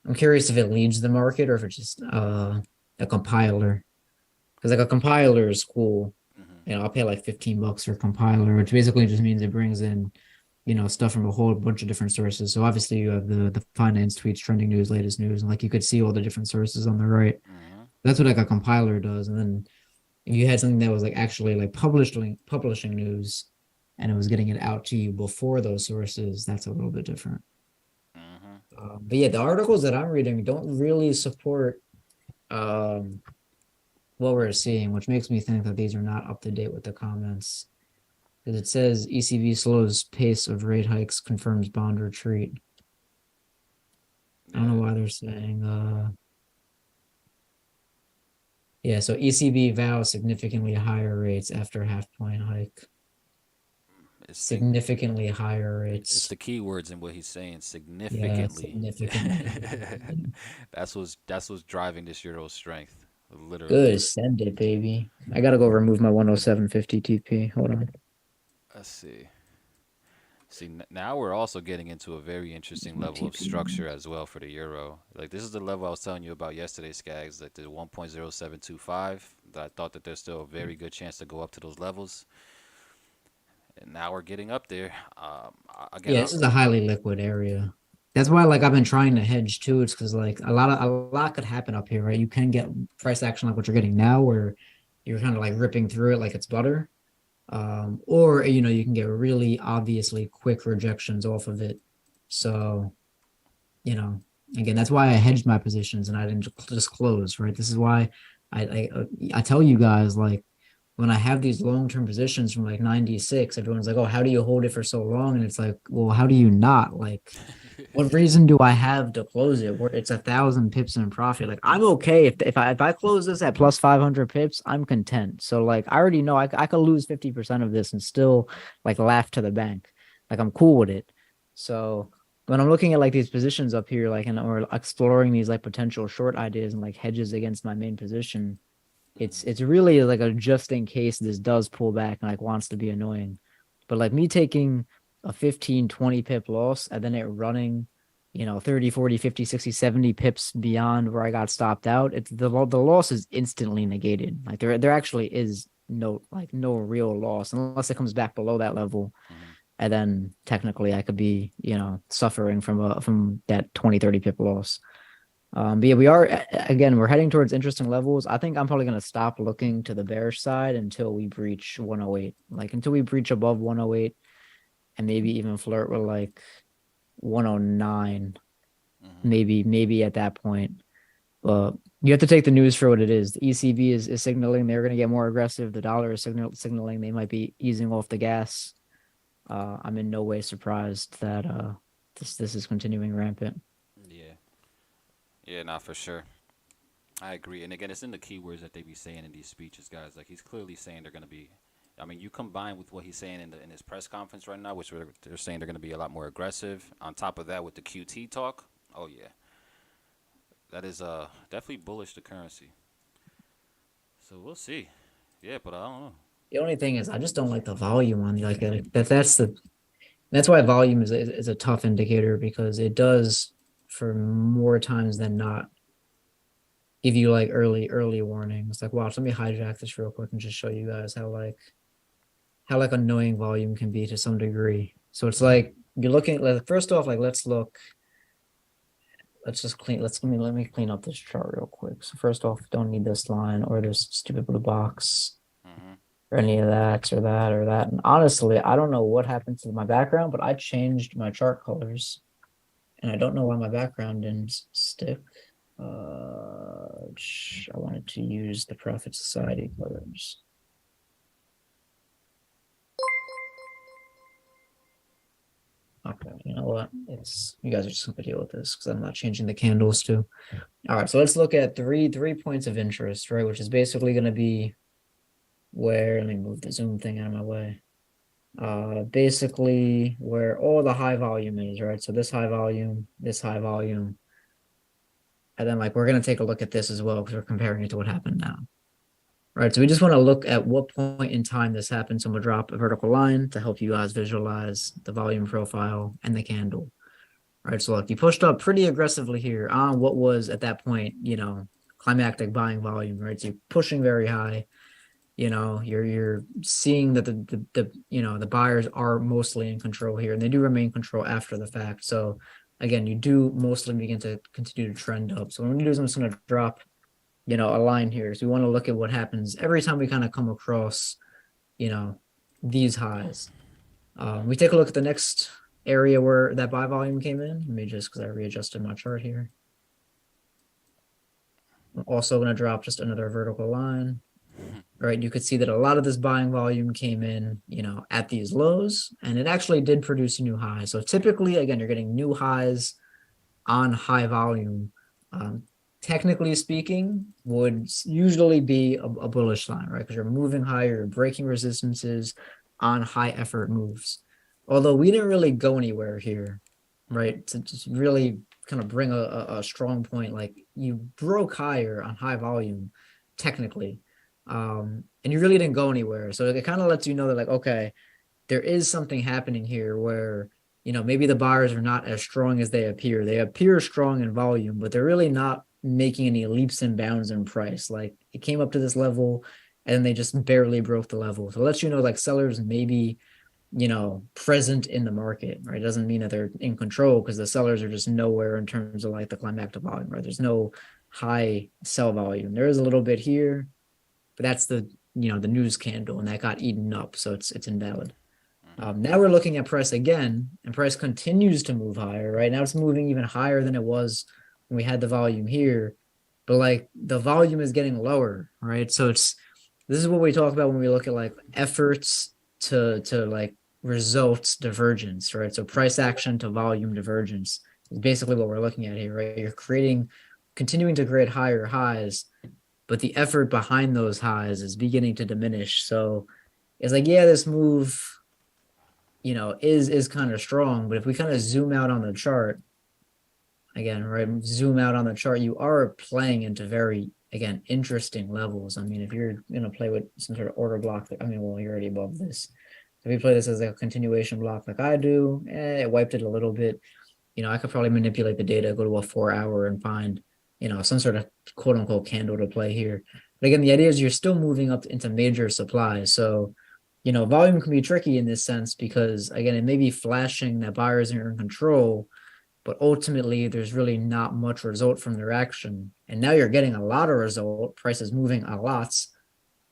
I'm curious if it leads the market or if it's just a compiler. Because like a compiler is cool. You know, I'll pay like $15 for a compiler, which basically just means it brings in, stuff from a whole bunch of different sources. So obviously you have the finance tweets, trending news, latest news, and like you could see all the different sources on the right. That's what like a compiler does. And then if you had something that was like actually like publishing news and it was getting it out to you before those sources, that's a little bit different. But yeah, the articles that I'm reading don't really support um, what we're seeing, which makes me think that these are not up to date with the comments. Because it says ECB slows pace of rate hikes, confirms bond retreat. I don't know why they're saying yeah, so ECB vows significantly higher rates after half point hike. Significantly higher It's rates. the key words in what he's saying. Yeah, Significantly. significantly. That's what's driving this euro's strength. Literally. Good, send it, baby. I gotta go remove my 107.50 TP. Hold on. Let's see. See, now we're also getting into a very interesting My level of TP. structure as well for the euro. Like this is the level I was telling you about yesterday, Skags, like the 1.0725. That I thought that there's still a very good chance to go up to those levels. And now we're getting up there. Again, Yeah, this is a highly liquid area. That's why like I've been trying to hedge too. It's because like a lot could happen up here, right? You can get price action like what you're getting now where you're kind of like ripping through it like it's butter. Or you can get really obviously quick rejections off of it. So, you know, again, that's why I hedged my positions and I didn't just close, right? This is why I tell you guys like when I have these long-term positions from like 96, everyone's like, "Oh, how do you hold it for so long?" And it's like, "Well, how do you not? Like, what reason do I have to close it where it's 1,000 pips in profit? Like, I'm okay if I close this at plus 500 pips, I'm content. So like, I already know I could lose 50% of this and still like laugh to the bank. Like, I'm cool with it. So when I'm looking at like these positions up here, like, or exploring these like potential short ideas and like hedges against my main position, It's really like a just in case this does pull back and like wants to be annoying. But like me taking a 15, 20 pip loss and then it running, 30, 40, 50, 60, 70 pips beyond where I got stopped out, it's the loss is instantly negated. Like there actually is no real loss unless it comes back below that level. And then technically I could be, suffering from that 20, 30 pip loss. But yeah, we're heading towards interesting levels. I think I'm probably going to stop looking to the bearish side until we breach 108, like until we breach above 108 and maybe even flirt with like 109, maybe at that point. But you have to take the news for what it is. The ECB is signaling they're going to get more aggressive. The dollar is signaling they might be easing off the gas. I'm in no way surprised that this is continuing rampant. Yeah, not for sure. I agree. And again, it's in the keywords that they be saying in these speeches, guys. Like he's clearly saying they're going to be. I mean, you combine with what he's saying in his press conference right now, which they're saying they're going to be a lot more aggressive. On top of that, with the QT talk, oh yeah, that is definitely bullish the currency. So we'll see. Yeah, but I don't know. The only thing is, I just don't like the volume on the that's why volume is a tough indicator because it does, for more times than not, give you like early warnings. Like, watch, let me hijack this real quick and just show you guys how annoying volume can be to some degree. So it's like you're looking. First off, like let me clean up this chart real quick. So first off, don't need this line or this stupid blue box. Or any of that or that or that. And honestly, I don't know what happened to my background, but I changed my chart colors. And I don't know why my background didn't stick. I wanted to use the Profit Society colors. Okay, you know what? You guys are just gonna deal with this because I'm not changing the candles too. All right, so let's look at three points of interest, right? Which is basically gonna be let me move the zoom thing out of my way. Basically where all the high volume is, right? So this high volume, and then like we're gonna take a look at this as well because we're comparing it to what happened now. Right. So we just want to look at what point in time this happened. So I'm gonna drop a vertical line to help you guys visualize the volume profile and the candle. Right. So look, you pushed up pretty aggressively here on what was at that point, climactic buying volume, right? So you're pushing very high. You're seeing that the buyers are mostly in control here, and they do remain in control after the fact. So again, you do mostly begin to continue to trend up. So what I'm gonna do is I'm just gonna drop, a line here. So we want to look at what happens every time we kind of come across, these highs. We take a look at the next area where that buy volume came in. Let me just, because I readjusted my chart here. I'm also gonna drop just another vertical line. Right, you could see that a lot of this buying volume came in, at these lows, and it actually did produce a new high. So typically, again, you're getting new highs on high volume. Technically speaking, would usually be a bullish sign, right? Because you're moving higher, you're breaking resistances on high effort moves. Although we didn't really go anywhere here, right? To just really kind of bring a strong point, like you broke higher on high volume, technically. And you really didn't go anywhere. So it kind of lets you know that, like, okay, there is something happening here where, maybe the buyers are not as strong as they appear. They appear strong in volume, but they're really not making any leaps and bounds in price. Like it came up to this level and then they just barely broke the level. So it lets you know, like, sellers may be, present in the market, right? It doesn't mean that they're in control because the sellers are just nowhere in terms of like the climactic volume, right? There's no high sell volume. There is a little bit here, but that's the news candle, and that got eaten up, so it's invalid. Now we're looking at price again, and price continues to move higher. Right now, it's moving even higher than it was when we had the volume here, but like the volume is getting lower, right? So this is what we talk about when we look at like efforts to like results divergence, right? So price action to volume divergence is basically what we're looking at here, right? You're continuing to create higher highs, but the effort behind those highs is beginning to diminish. So it's like, yeah, this move, is kind of strong, but if we kind of zoom out on the chart, again, right, zoom out on the chart, you are playing into very again, interesting levels. I mean, if you're gonna play with some sort of order block, I mean, well, you're already above this. If you play this as like a continuation block like I do, it wiped it a little bit. I could probably manipulate the data, go to a 4 hour and find, some sort of quote unquote candle to play here. But again, the idea is you're still moving up into major supply. So, volume can be tricky in this sense because again, it may be flashing that buyers are in control, but ultimately there's really not much result from their action. And now you're getting a lot of result, prices moving a lot,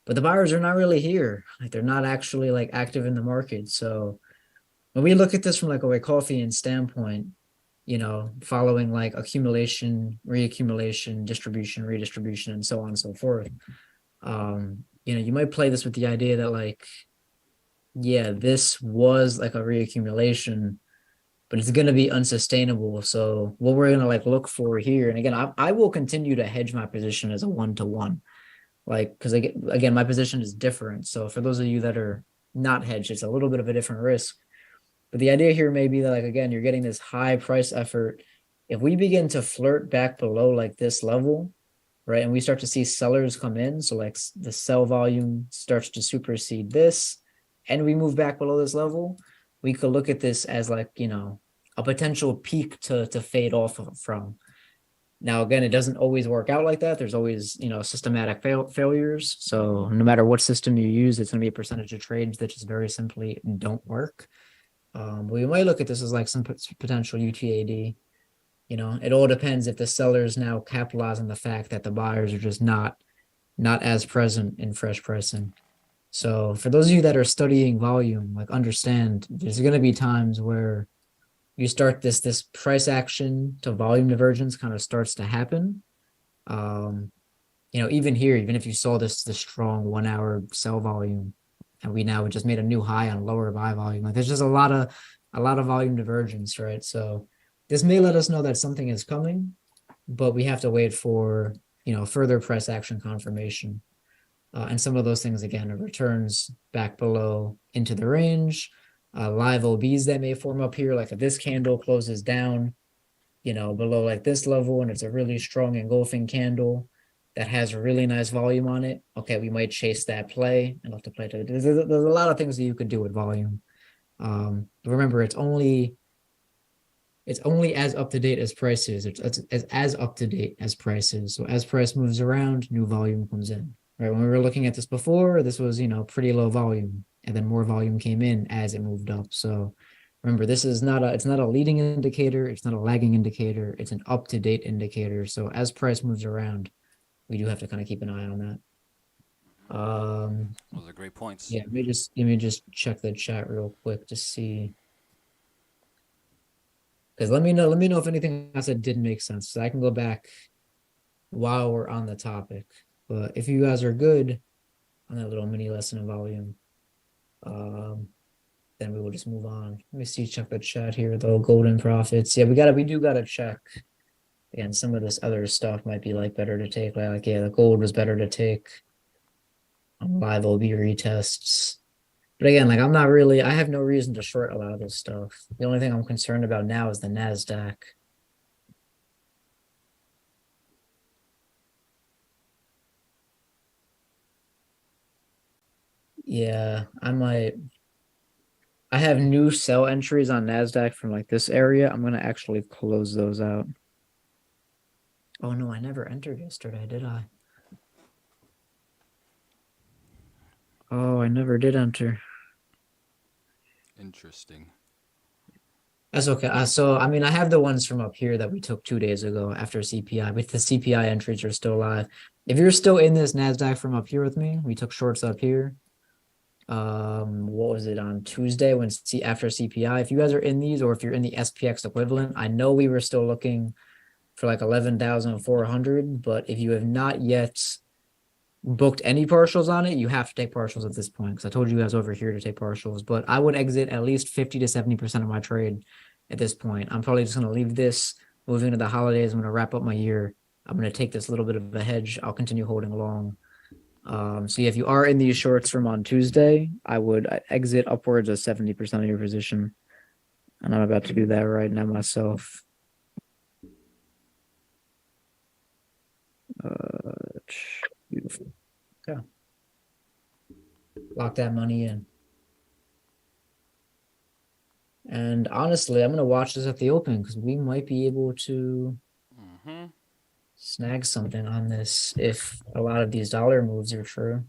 but the buyers are not really here. Like they're not actually like active in the market. So when we look at this from like a Wyckofian standpoint, following like accumulation, reaccumulation, distribution, redistribution, and so on and so forth. You might play this with the idea that like, yeah, this was like a reaccumulation, but it's going to be unsustainable. So what we're going to like look for here, and again, I will continue to hedge my position as a 1-to-1, like, because again, my position is different. So for those of you that are not hedged, it's a little bit of a different risk. But the idea here may be that, like, again, you're getting this high price effort. If we begin to flirt back below like this level, right, and we start to see sellers come in, so like the sell volume starts to supersede this, and we move back below this level, we could look at this as like, a potential peak to fade off from. Now, again, it doesn't always work out like that. There's always, systematic failures. So no matter what system you use, it's going to be a percentage of trades that just very simply don't work. We might look at this as like some potential UTAD. It all depends if the sellers now capitalize on the fact that the buyers are just not as present in fresh pricing. So for those of you that are studying volume, like understand there's going to be times where you start this price action to volume divergence kind of starts to happen. Even here, even if you saw this strong 1 hour sell volume, and we now just made a new high on lower buy volume. Like there's just a lot of volume divergence, right? So this may let us know that something is coming, but we have to wait for further price action confirmation. And some of those things again, returns back below into the range, live OBs that may form up here, like if this candle closes down, below like this level, and it's a really strong engulfing candle that has a really nice volume on it, okay, we might chase that play and have to play to. There's a lot of things that you could do with volume. But remember, it's only as up to date as price is. It's as up to date as price is. So as price moves around, new volume comes in. Right? When we were looking at this before, this was pretty low volume, and then more volume came in as it moved up. So remember, this is it's not a leading indicator. It's not a lagging indicator. It's an up to date indicator. So as price moves around, we do have to kind of keep an eye on that. Those are great points. Yeah, let me just check the chat real quick to see. Because let me know if anything I said didn't make sense. So I can go back while we're on the topic. But if you guys are good on that little mini lesson in volume, then we will just move on. Let me see, check the chat here though. Golden profits. Yeah, we do gotta check. Again, some of this other stuff might be like better to take. Like yeah, the gold was better to take on live OB retests. But again, like I have no reason to short a lot of this stuff. The only thing I'm concerned about now is the NASDAQ. Yeah, I have new sell entries on NASDAQ from like this area. I'm going to actually close those out. Oh no, I never entered yesterday, did I? Oh, I never did enter. Interesting. That's okay. So, I mean, I have the ones from up here that we took 2 days ago after CPI, but the CPI entries are still live. If you're still in this NASDAQ from up here with me, we took shorts up here. What was it on Tuesday after CPI? If you guys are in these, or if you're in the SPX equivalent, I know we were still looking for like 11,400, but if you have not yet booked any partials on it, you have to take partials at this point, because I told you guys over here to take partials, but I would exit at least 50 to 70% of my trade at this point. I'm probably just going to leave this, moving into the holidays. I'm going to wrap up my year. I'm going to take this little bit of a hedge. I'll continue holding along. So yeah, if you are in these shorts from on Tuesday, I would exit upwards of 70% of your position. And I'm about to do that right now myself. Beautiful. Okay. Lock that money in. And honestly, I'm gonna watch this at the open because we might be able to Mm-hmm. snag something on this if a lot of these dollar moves are true.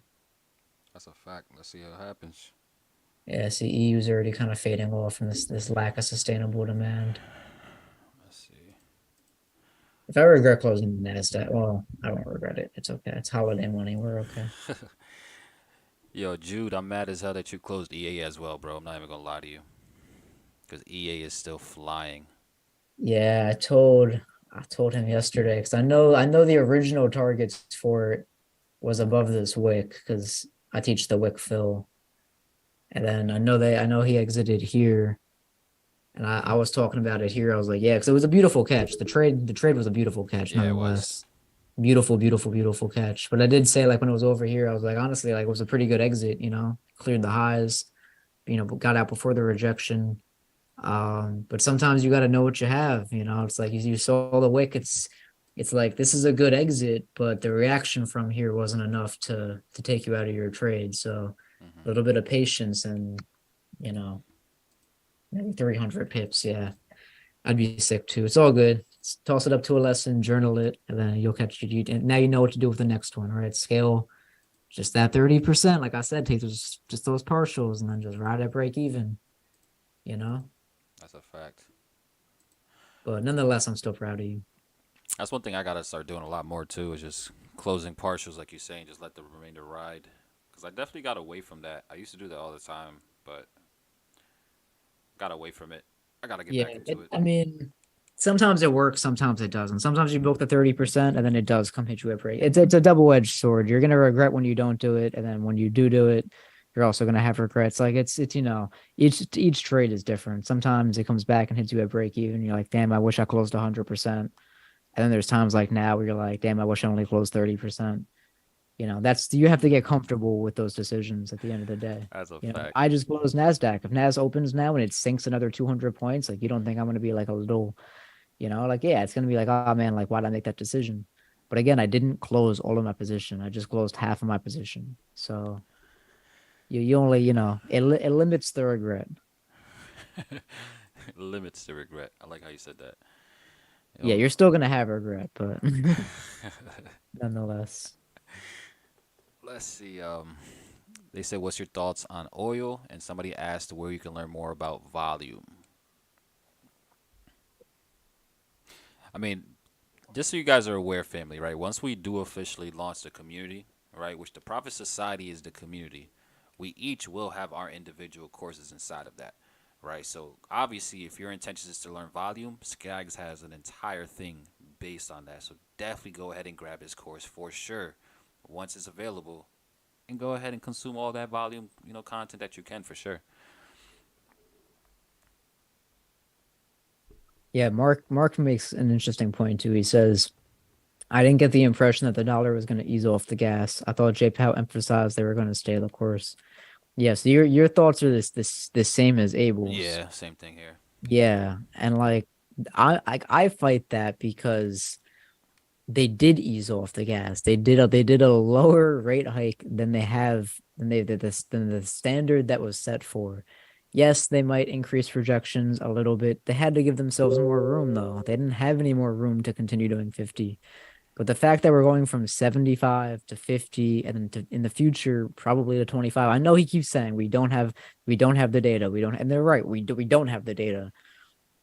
That's a fact. Let's see how it happens. Yeah, see, EU's already kind of fading off from this lack of sustainable demand. Let's see. If I regret closing the NASDAQ, well, I won't regret it. It's okay. It's holiday money. We're okay. Yo, Jude, I'm mad as hell that you closed EA as well, bro. I'm not even gonna lie to you, because EA is still flying. Yeah, I told him yesterday because I know the original targets for it was above this wick because I teach the wick fill, and then I know he exited here, and I was talking about it here. I was like, yeah, because it was a beautiful catch. The trade was a beautiful catch Yeah, it was. nonetheless. Beautiful, beautiful, beautiful catch. But I did say like when it was over here, I was like, honestly, like it was a pretty good exit. Cleared the highs. Got out before the rejection. But sometimes you got to know what you have. It's like you saw the wick. It's like this is a good exit, but the reaction from here wasn't enough to take you out of your trade. So a Mm-hmm. little bit of patience and you know maybe 300 pips. Yeah, I'd be sick too. It's all good. Toss it up to a lesson, journal it, and then you'll catch you. And now you know what to do with the next one, right? Scale just that 30%. Like I said, take those partials and then just ride at break even. You know. That's a fact. But nonetheless, I'm still proud of you. That's one thing I gotta start doing a lot more too, is just closing partials, like you're saying, just let the remainder ride. Because I definitely got away from that. I used to do that all the time, but got away from it. I gotta get Yeah, back into it. I mean, sometimes it works, sometimes it doesn't. Sometimes you book the 30%, and then it does come hit you at break. It's a double-edged sword. You're gonna regret when you don't do it, and then when you do it, you're also gonna have regrets. Like it's each trade is different. Sometimes it comes back and hits you at break even. You're like, damn, I wish I closed 100%. And then there's times like now where you're like, damn, I wish I only closed 30%. You have to get comfortable with those decisions at the end of the day. That's a fact. I just closed NASDAQ. If NAS opens now and it sinks another 200 points, like you don't think I'm going to be like a little, like, yeah, it's going to be like, oh man, like, why'd I make that decision? But again, I didn't close all of my position. I just closed half of my position. So you only, it limits the regret. Limits the regret. I like how you said that. Yeah, Yo, you're still going to have regret, but nonetheless. let's see. They said, "What's your thoughts on oil?" And somebody asked where you can learn more about volume. I mean, just so you guys are aware, family, right? Once we do officially launch the community, right, which the Profit Society is the community, we each will have our individual courses inside of that, right? So obviously, if your intention is to learn volume, Skaggs has an entire thing based on that. So definitely go ahead and grab his course for sure once it's available, and go ahead and consume all that volume, content that you can for sure. Yeah, Mark makes an interesting point too. He says, I didn't get the impression that the dollar was going to ease off the gas. I thought JPOW emphasized they were going to stay the course. Yeah, so your thoughts are this same as Abel's. Yeah, same thing here. Yeah, and like I fight that because they did ease off the gas. They did a lower rate hike than they have than the standard that was set for. Yes, they might increase projections a little bit. They had to give themselves more room though. They didn't have any more room to continue doing 50. But the fact that we're going from 75 to 50 and then in the future probably to 25. I know he keeps saying we don't have the data. We don't, and they're right. We don't have the data.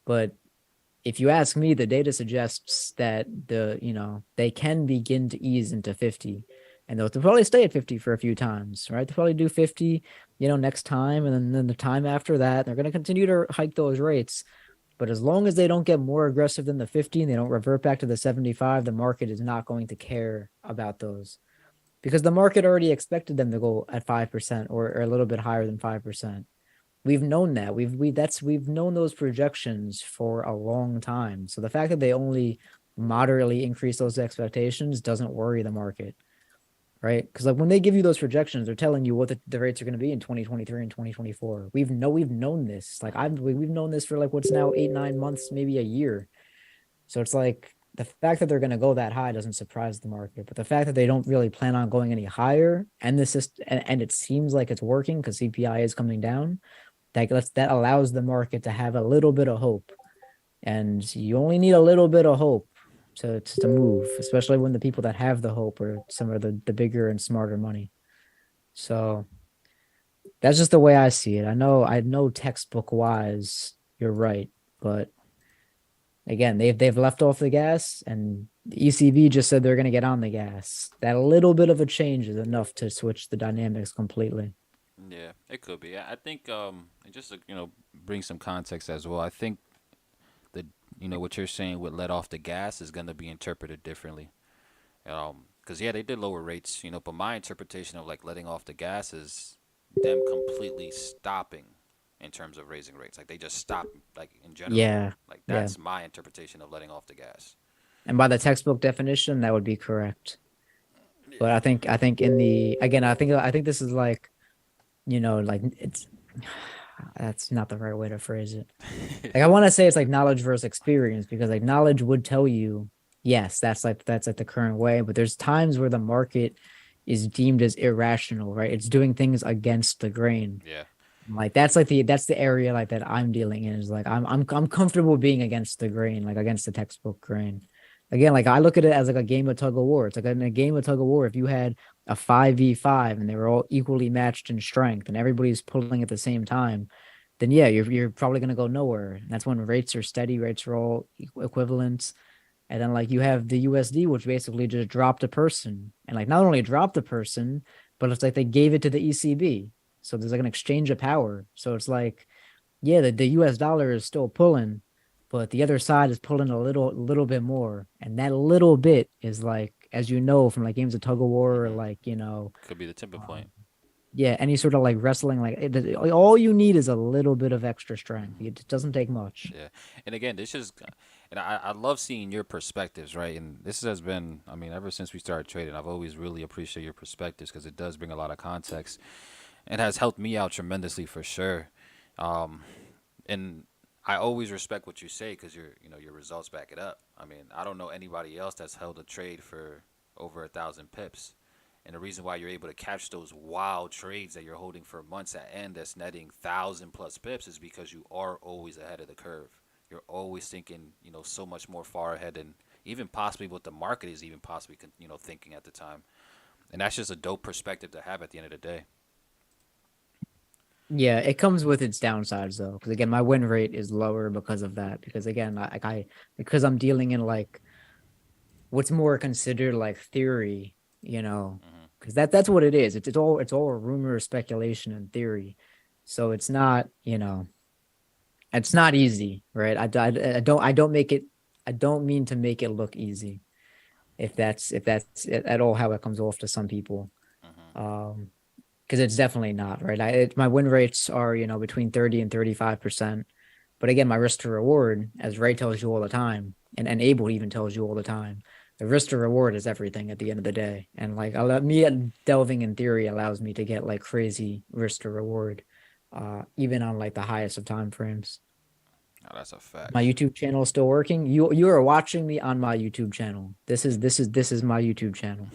But if you ask me, the data suggests that they can begin to ease into 50, and they'll probably stay at 50 for a few times, right? They'll probably do 50, next time, and then the time after that, they're going to continue to hike those rates. But as long as they don't get more aggressive than the 50 and they don't revert back to the 75, the market is not going to care about those because the market already expected them to go at 5% or a little bit higher than 5%. We've known that. We've known those projections for a long time. So the fact that they only moderately increase those expectations doesn't worry the market, right? Because like when they give you those projections, they're telling you what the rates are going to be in 2023 and 2024. We've known this. Like we've known this for like what's now 8-9 months, maybe a year. So it's like the fact that they're going to go that high doesn't surprise the market, but the fact that they don't really plan on going any higher, and this is and it seems like it's working because CPI is coming down, that allows the market to have a little bit of hope, and you only need a little bit of hope to move, especially when the people that have the hope are some of the bigger and smarter money. So that's just the way I see it. I know textbook wise, you're right, but again, they've left off the gas, and the ECB just said they're going to get on the gas. That little bit of a change is enough to switch the dynamics completely. Yeah, it could be. I think and just to, bring some context as well. I think the what you're saying with let off the gas is gonna be interpreted differently. Because yeah, they did lower rates, but my interpretation of like letting off the gas is them completely stopping in terms of raising rates. Like they just stop, like in general. Yeah, Like yeah. that's my interpretation of letting off the gas. And by the textbook definition, that would be correct. But I think I think this is like, like it's that's not the right way to phrase it. Like I want to say it's like knowledge versus experience, because like knowledge would tell you, yes, that's like the current way, but there's times where the market is deemed as irrational, right? It's doing things against the grain. Yeah. Like that's the area like that I'm dealing in, is like I'm comfortable being against the grain, like against the textbook grain. Again, like I look at it as like a game of tug of war. It's like in a game of tug of war, if you had a 5v5 and they were all equally matched in strength and everybody's pulling at the same time, then yeah, you're probably gonna go nowhere. And that's when rates are steady, rates are all equivalent. And then like you have the USD, which basically just dropped a person, and like not only dropped a person, but it's like they gave it to the ECB. So there's like an exchange of power. So it's like, yeah, the US dollar is still pulling, but the other side is pulling a little bit more. And that little bit is like, as you know, from like games of tug of war, or Hmm. like, Could be the tipping um, point. yeah, any sort of like wrestling, like all you need is a little bit of extra strength. Hmm. It doesn't take much. Yeah, and again, this is, and I love seeing your perspectives, right? And this has been, I mean, ever since we started trading, I've always really appreciated your perspectives because it does bring a lot of context and has helped me out tremendously for sure. Um, and I always respect what you say because your results back it up. I mean, I don't know anybody else that's held a trade for over 1,000 pips. And the reason why you're able to catch those wild trades that you're holding for months at end that's netting 1,000 plus pips is because you are always ahead of the curve. You're always thinking, so much more far ahead than even possibly what the market is even possibly, thinking at the time. And that's just a dope perspective to have at the end of the day. Yeah, it comes with its downsides though, because again, my win rate is lower because of that. Because again, because I'm dealing in like what's more considered like theory, Hmm. because that's what it is. It's all rumor, speculation, and theory. So it's not easy, right? I don't make it. I don't mean to make it look easy. If that's at all how it comes off to some people. Hmm. Um, because it's definitely not, right. My win rates are between 30 and 35%, but again, my risk to reward, as Ray tells you all the time, and Abel even tells you all the time, the risk to reward is everything at the end of the day. And like me delving in theory allows me to get like crazy risk to reward, even on like the highest of time frames. Oh, that's a My fact. YouTube channel is still working. You are watching me on my YouTube channel. This is my YouTube channel.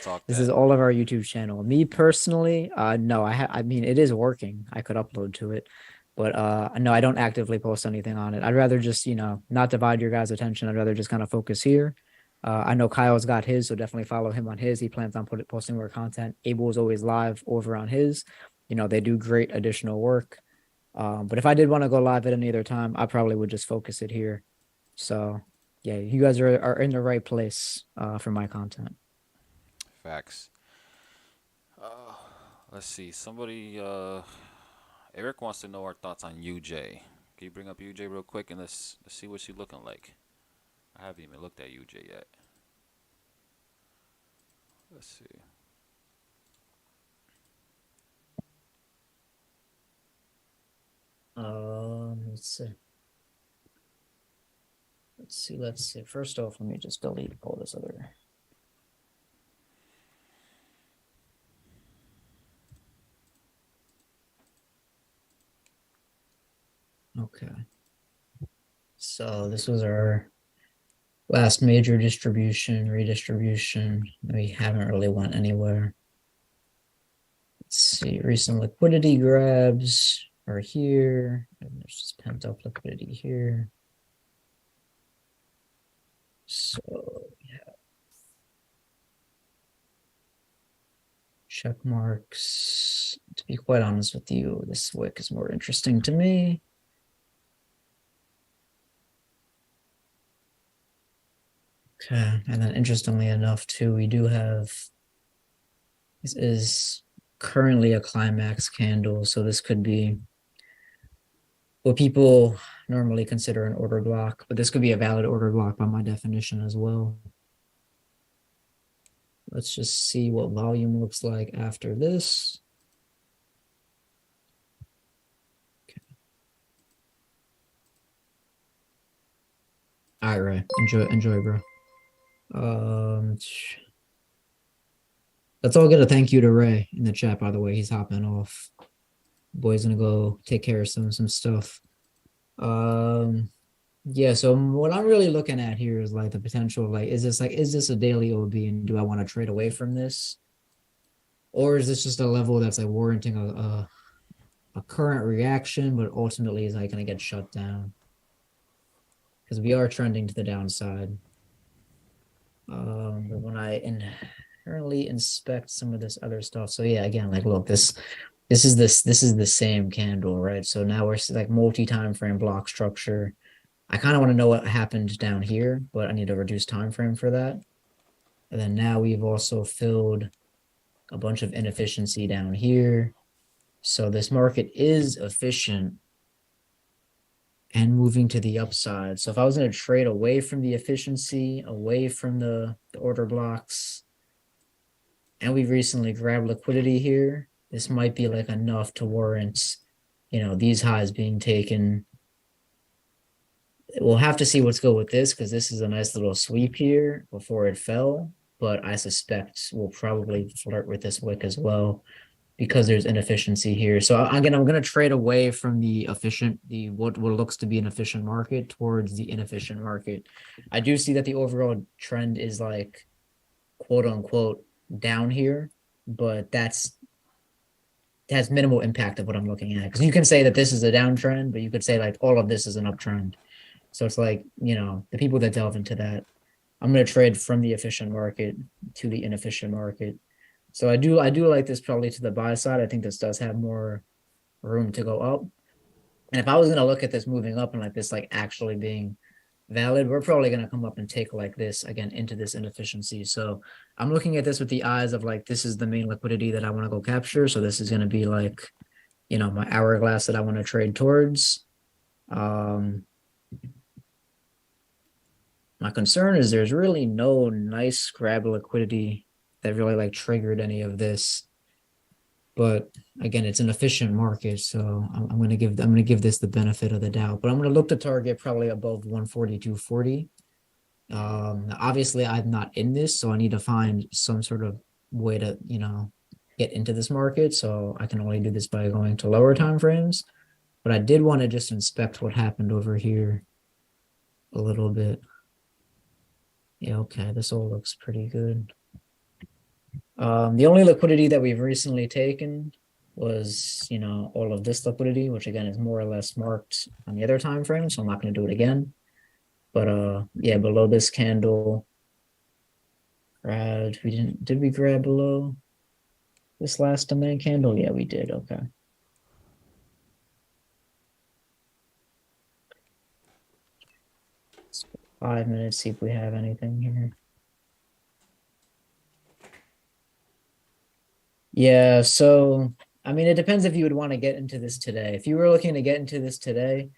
Talk This is that. all of our YouTube channel. Me personally, no, I mean it is working. I could upload to it, but no, I don't actively post anything on it. I'd rather just, not divide your guys' attention. I'd rather just kind of focus here. I know Kyle's got his, so definitely follow him on his. He plans on posting more content. Abel is always live over on his. They do great additional work. But if I did want to go live at any other time, I probably would just focus it here. So yeah, you guys are in the right place for my content. Facts. Uh, let's see. Somebody, Eric wants to know our thoughts on UJ. Can you bring up UJ real quick and let's see what she's looking like. I haven't even looked at UJ yet. Let's see. Let's see. Let's see. First off, let me just delete all this other. Okay. So this was our Last major distribution, redistribution. We haven't really went anywhere. Let's see, recent liquidity grabs are here. And there's just pent up liquidity here. So yeah. Check marks. To be quite honest with you, this wick is more interesting to me. Okay, and then interestingly enough, too, we do have, this is currently a climax candle, so this could be what people normally consider an order block, but this could be a valid order block by my definition as well. Let's just see what volume looks like after this. Okay. All right, Ray. Enjoy, bro. Let's all get a thank you to Ray in the chat, by the way. He's hopping off. Boy's gonna go take care of some stuff. Yeah, so what I'm really looking at here is like the potential, like, is this a daily OB and do I want to trade away from this? Or is this just a level that's like warranting a current reaction, but ultimately is like gonna get shut down? Because we are trending to the downside. But when I inherently inspect some of this other stuff, so yeah, again, like, look, this is the same candle, right? So now we're like multi-time frame block structure. I kind of want to know what happened down here, but I need a reduced time frame for that. And then now we've also filled a bunch of inefficiency down here. So this market is efficient and moving to the upside. So if I was going to trade away from the efficiency, away from the order blocks, and we recently grabbed liquidity here, this might be like enough to warrant, you know, these highs being taken. We'll have to see what's good with this because this is a nice little sweep here before it fell, but I suspect we'll probably flirt with this wick as well because there's inefficiency here. So again, I'm going to trade away from the efficient, what looks to be an efficient market towards the inefficient market. I do see that the overall trend is like, quote unquote, down here, but it has minimal impact of what I'm looking at. Because you can say that this is a downtrend, but you could say like all of this is an uptrend. So it's like, you know, the people that delve into that, I'm going to trade from the efficient market to the inefficient market. So I do like this probably to the buy side. I think this does have more room to go up. And if I was going to look at this moving up and like this like actually being valid, we're probably going to come up and take like this again into this inefficiency. So I'm looking at this with the eyes of like, this is the main liquidity that I want to go capture. So this is going to be like, you know, my hourglass that I want to trade towards. My concern is there's really no nice grab liquidity that really like triggered any of this. But again, it's an efficient market, so I'm gonna give this the benefit of the doubt. But I'm gonna look to target probably above 142.40. Obviously I'm not in this, so I need to find some sort of way to, you know, get into this market. So I can only do this by going to lower time frames. But I did want to just inspect what happened over here a little bit. Yeah, okay, this all looks pretty good. The only liquidity that we've recently taken was, you know, all of this liquidity, which again is more or less marked on the other time frame, so I'm not going to do it again. But yeah, below this candle, did we grab below this last demand candle? Yeah, we did. Okay. 5 minutes, see if we have anything here. Yeah, so I mean, it depends if you would want to get into this today. If you were looking to get into this today,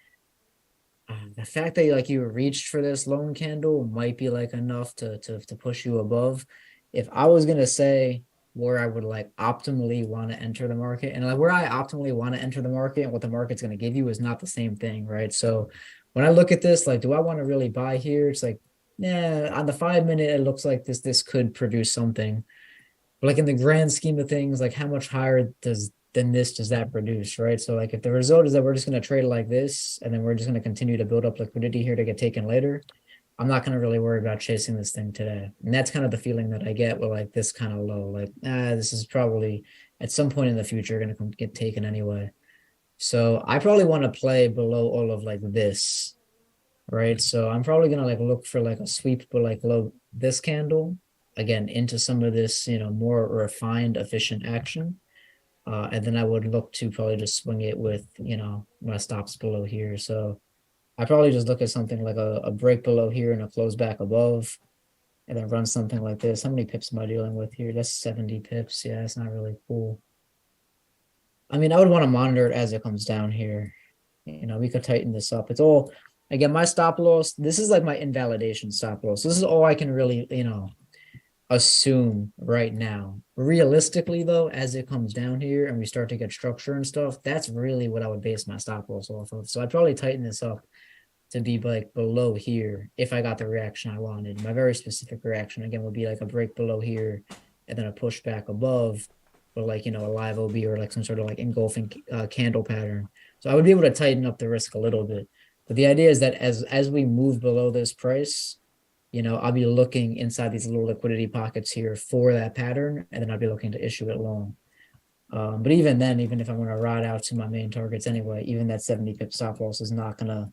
the fact that like you reached for this lone candle might be like enough to push you above. If I was gonna say where I would like optimally want to enter the market, and like where I optimally want to enter the market and what the market's gonna give you is not the same thing, right? So when I look at this, like, do I want to really buy here? It's like, yeah, on the 5 minute, it looks like this could produce something. But like in the grand scheme of things, like how much higher than this does that produce, right? So like if the result is that we're just going to trade like this, and then we're just going to continue to build up liquidity here to get taken later, I'm not gonna really worry about chasing this thing today. And that's kind of the feeling that I get with like this kind of low. Like, this is probably at some point in the future gonna get taken anyway. So I probably want to play below all of like this, right? So I'm probably gonna like look for like a sweep below this candle again into some of this, more refined, efficient action. And then I would look to probably just swing it with, my stops below here. So I probably just look at something like a break below here and a close back above, and then run something like this. How many pips am I dealing with here? That's 70 pips. Yeah, it's not really cool. I mean, I would want to monitor it as it comes down here. We could tighten this up. It's all, again, my stop loss. This is like my invalidation stop loss. This is all I can really, assume right now. Realistically, though, as it comes down here and we start to get structure and stuff, that's really what I would base my stop loss off of. So I'd probably tighten this up to be like below here if I got the reaction I wanted. My very specific reaction again would be like a break below here and then a push back above, or like, a live OB or like some sort of like engulfing candle pattern. So I would be able to tighten up the risk a little bit. But the idea is that as we move below this price, I'll be looking inside these little liquidity pockets here for that pattern, and then I'll be looking to issue it long. But even then, even if I'm going to ride out to my main targets anyway, even that 70 pip stop loss is not going to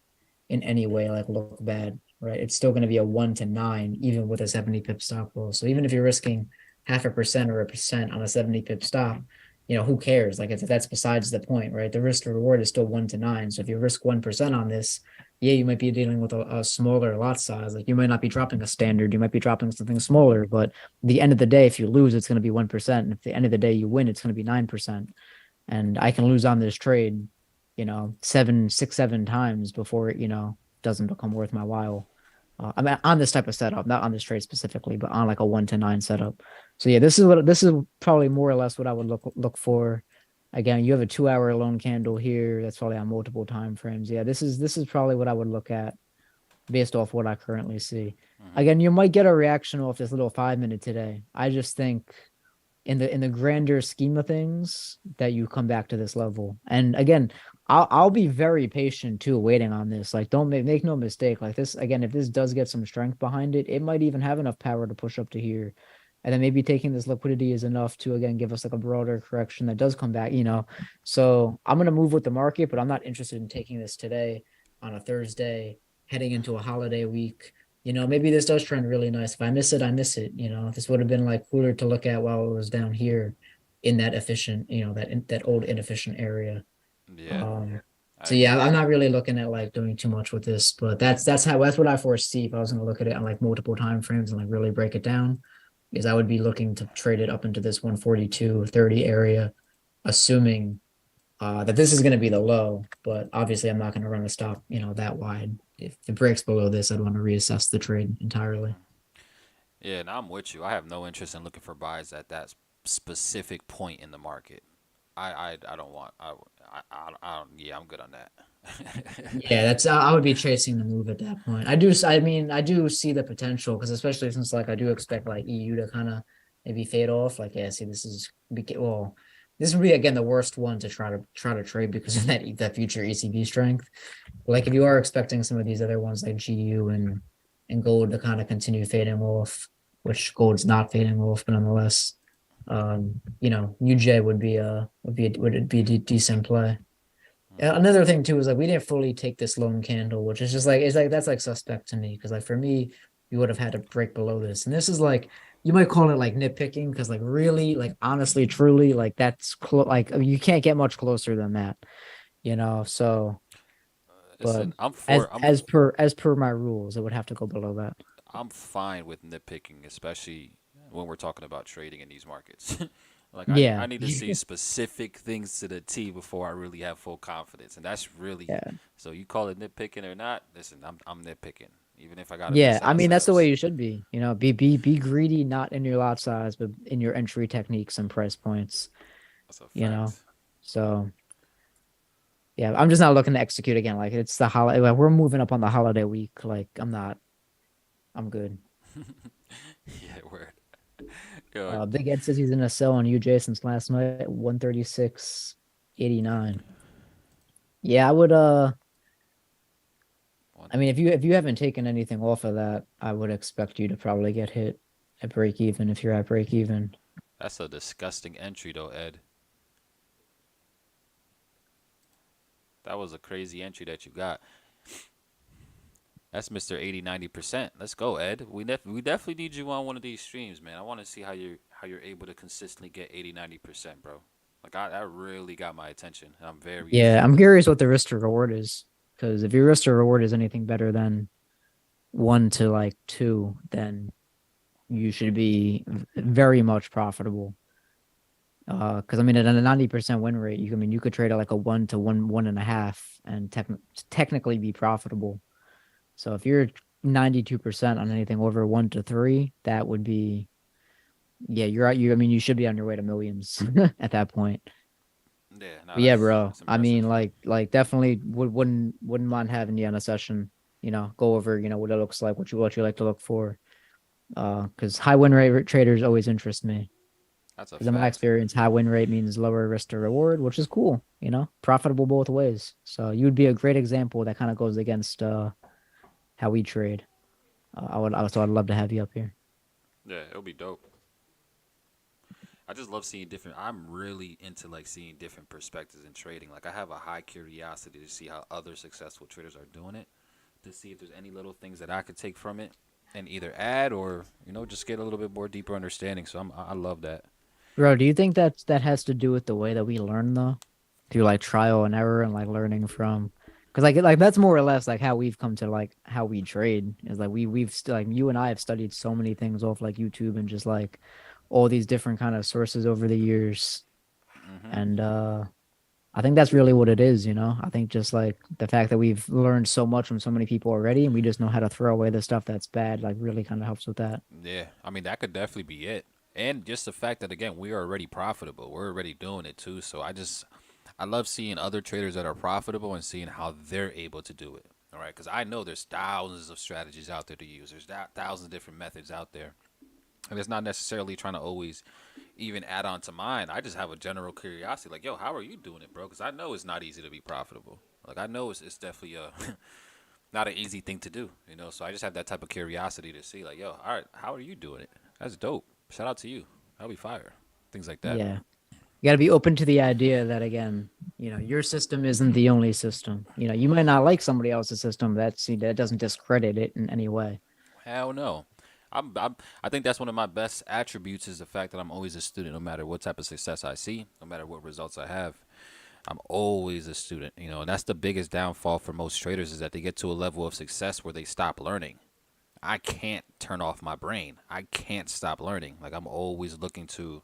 in any way like look bad, right? It's still going to be a 1 to 9, even with a 70 pip stop loss. So even if you're risking 0.5% or 1% on a 70 pip stop, who cares? Like if that's besides the point, right? The risk to reward is still 1 to 9. So if you risk 1% on this, yeah, you might be dealing with a smaller lot size. Like you might not be dropping a standard, you might be dropping something smaller. But at the end of the day, if you lose, it's going to be 1%. And if at the end of the day you win, it's going to be 9%. And I can lose on this trade, 7 times before it, doesn't become worth my while. I mean, on this type of setup, not on this trade specifically, but on like a 1 to 9 setup. So yeah, this is probably more or less what I would look for. Again, you have a 2-hour lone candle here. That's probably on multiple time frames. Yeah, this is probably what I would look at based off what I currently see. Again, you might get a reaction off this little 5-minute today. I just think in the grander scheme of things that you come back to this level. And again, I'll be very patient too, waiting on this. Like, don't make no mistake. Like this, again, if this does get some strength behind it, it might even have enough power to push up to here. And then maybe taking this liquidity is enough to, again, give us like a broader correction that does come back, So I'm going to move with the market, but I'm not interested in taking this today on a Thursday, heading into a holiday week. Maybe this does trend really nice. If I miss it, I miss it. This would have been like cooler to look at while it was down here in that efficient, that old inefficient area. Yeah. So yeah, I'm not really looking at like doing too much with this, but that's what I foresee if I was going to look at it on like multiple time frames and like really break it down. Is I would be looking to trade it up into this 142.30 area, assuming that this is going to be the low. But obviously, I'm not going to run a stop, that wide. If it breaks below this, I'd want to reassess the trade entirely. Yeah, and I'm with you. I have no interest in looking for buys at that specific point in the market. I don't want. Yeah, I'm good on that. Yeah, that's I would be chasing the move at that point. I do see the potential because especially since like I do expect like EU to kind of maybe fade off. Like yeah, see this would be again the worst one to try to trade because of that future ECB strength. Like if you are expecting some of these other ones like GU and gold to kind of continue fading off, which gold's not fading off, but nonetheless, UJ would be a decent play. Another thing too is like we didn't fully take this lone candle, which is just like that's like suspect to me because like for me, you would have had to break below this, and this is like you might call it like nitpicking because like really like honestly truly like that's like you can't get much closer than that, So, Listen, but as per my rules, it would have to go below that. I'm fine with nitpicking, especially when we're talking about trading in these markets. Like Yeah. I need to see specific things to the T before I really have full confidence, and that's really Yeah. so. You call it nitpicking or not? Listen, I'm nitpicking, even if I got to Yeah, miss I mean that's the assets. way you should be. Be greedy, not in your lot size, but in your entry techniques and price points. That's a You know, fact. so yeah, I'm just not looking to execute again. Like it's the holiday. Like, we're moving up on the holiday week. Like I'm good. Yeah, word. Yo, Big Ed says he's in a sell on UJ since last night at 136.89. Yeah, I would I mean, if you haven't taken anything off of that, I would expect you to probably get hit at break even if you're at break even. That's a disgusting entry, though, Ed. That was a crazy entry that you got. That's Mr. 80-90%. Let's go, Ed. We definitely need you on one of these streams, man. I want to see how you're able to consistently get 80-90%, bro. Like that really got my attention. And I'm very Yeah, interested. I'm curious what the risk to reward is, because if your risk to reward is anything better than 1 to 2, then you should be very much profitable. Because I mean, at a 90% win rate, you could trade at like a 1 to 1.5 and technically be profitable. So if you're 92% on anything over 1 to 3, that would be, yeah, you're out. You should be on your way to millions at that point. Yeah, no, But yeah, bro. that's I impressive. mean, like definitely wouldn't mind having you on a session. Go over what it looks like, what you like to look for. Because high win rate traders always interest me. That's a Because in my fact. experience, high win rate means lower risk to reward, which is cool. Profitable both ways. So you would be a great example that kind of goes against how we trade. I'd love to have you up here. Yeah, it'll be dope. I just love seeing different. I'm really into like seeing different perspectives in trading. Like I have a high curiosity to see how other successful traders are doing it, to see if there's any little things that I could take from it and either add or just get a little bit more deeper understanding. So I love that. Bro, do you think that has to do with the way that we learn though? Through like trial and error and like learning from, because like that's more or less like how we've come to like how we trade is like like you and I have studied so many things off like YouTube and just like all these different kind of sources over the years. Hmm. And I think that's really what it is. I think just like the fact that we've learned so much from so many people already and we just know how to throw away the stuff that's bad, like really kind of helps with that. Yeah, I mean that could definitely be it. And just the fact that again we are already profitable, we're already doing it too. So I love seeing other traders that are profitable and seeing how they're able to do it. All right, because I know there's thousands of strategies out there to use. There's thousands of different methods out there, and it's not necessarily trying to always even add on to mine. I just have a general curiosity, like, yo, how are you doing it, bro? Because I know it's not easy to be profitable. Like I know it's definitely not an easy thing to do. So I just have that type of curiosity to see, like, yo, all right, how are you doing it? That's dope. Shout out to you. That'll be fire. Things like that. Yeah. You got to be open to the idea that again, your system isn't the only system. You might not like somebody else's system. That doesn't discredit it in any way. Hell no. I think that's one of my best attributes is the fact that I'm always a student, no matter what type of success I see, no matter what results I have. I'm always a student, and that's the biggest downfall for most traders is that they get to a level of success where they stop learning. I can't turn off my brain. I can't stop learning. Like I'm always looking to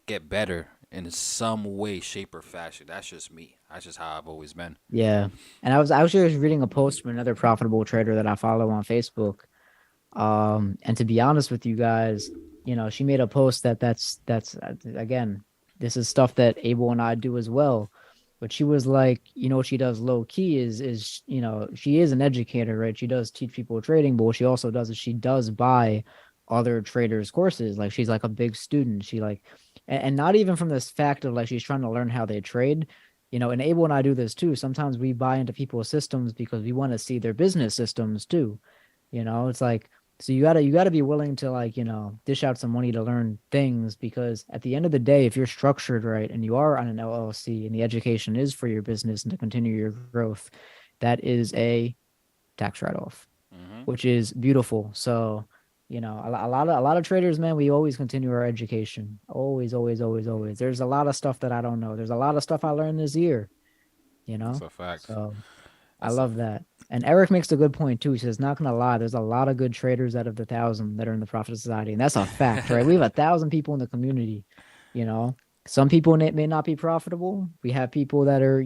get better in some way, shape, or fashion. That's just me. That's just how I've always been. Yeah. And I was just reading a post from another profitable trader that I follow on Facebook. And to be honest with you guys, she made a post that's again, this is stuff that Abel and I do as well. But she was like, what she does low key is she is an educator, right? She does teach people trading, but what she also does is she does buy other traders' courses. Like she's like a big student. She like, and not even from this fact of like she's trying to learn how they trade. And Abel and I do this too. Sometimes we buy into people's systems because we want to see their business systems too. It's like, so you gotta be willing to like, dish out some money to learn things, because at the end of the day, if you're structured right and you are on an LLC and the education is for your business and to continue your growth, that is a tax write-off, Hmm. which is beautiful. So, a lot of traders, man, we always continue our education. Always, always, always, always. There's a lot of stuff that I don't know. There's a lot of stuff I learned this year, you That's know? a fact. So I That's a love that. And Eric makes a good point too. He says, not gonna lie, there's a lot of good traders out of the 1,000 that are in the Profit Society. And that's a fact, right? We have 1,000 people in the community, you know. Some people may not be profitable. We have people that are,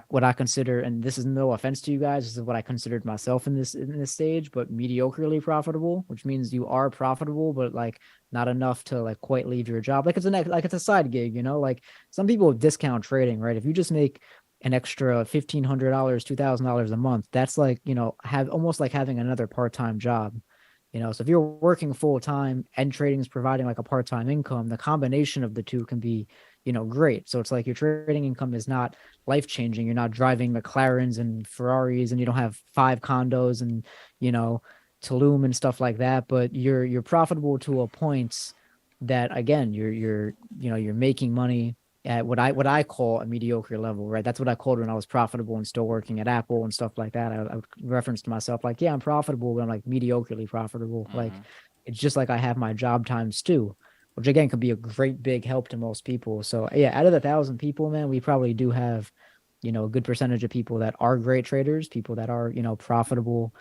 what I consider, and this is no offense to you guys, this is what I considered myself in this stage, but mediocrely profitable, which means you are profitable, but like not enough to like quite leave your job. Like it's a side gig, like some people discount trading, right? If you just make an extra $1,500, $2,000 a month, that's like, have almost like having another part-time job. So if you're working full time and trading is providing like a part-time income, the combination of the two can be great. So it's like your trading income is not life changing. You're not driving McLarens and Ferraris, and you don't have 5 condos and Tulum and stuff like that. But you're profitable to a point that, again, you're making money at what I call a mediocre level, right? That's what I called when I was profitable and still working at Apple and stuff like that. I referenced to myself like, yeah, I'm profitable, but I'm like mediocrely profitable. Like, it's just like I have my job times too, which again could be a great big help to most people. So yeah, out of the 1,000 people, man, we probably do have, a good percentage of people that are great traders, people that are, profitable,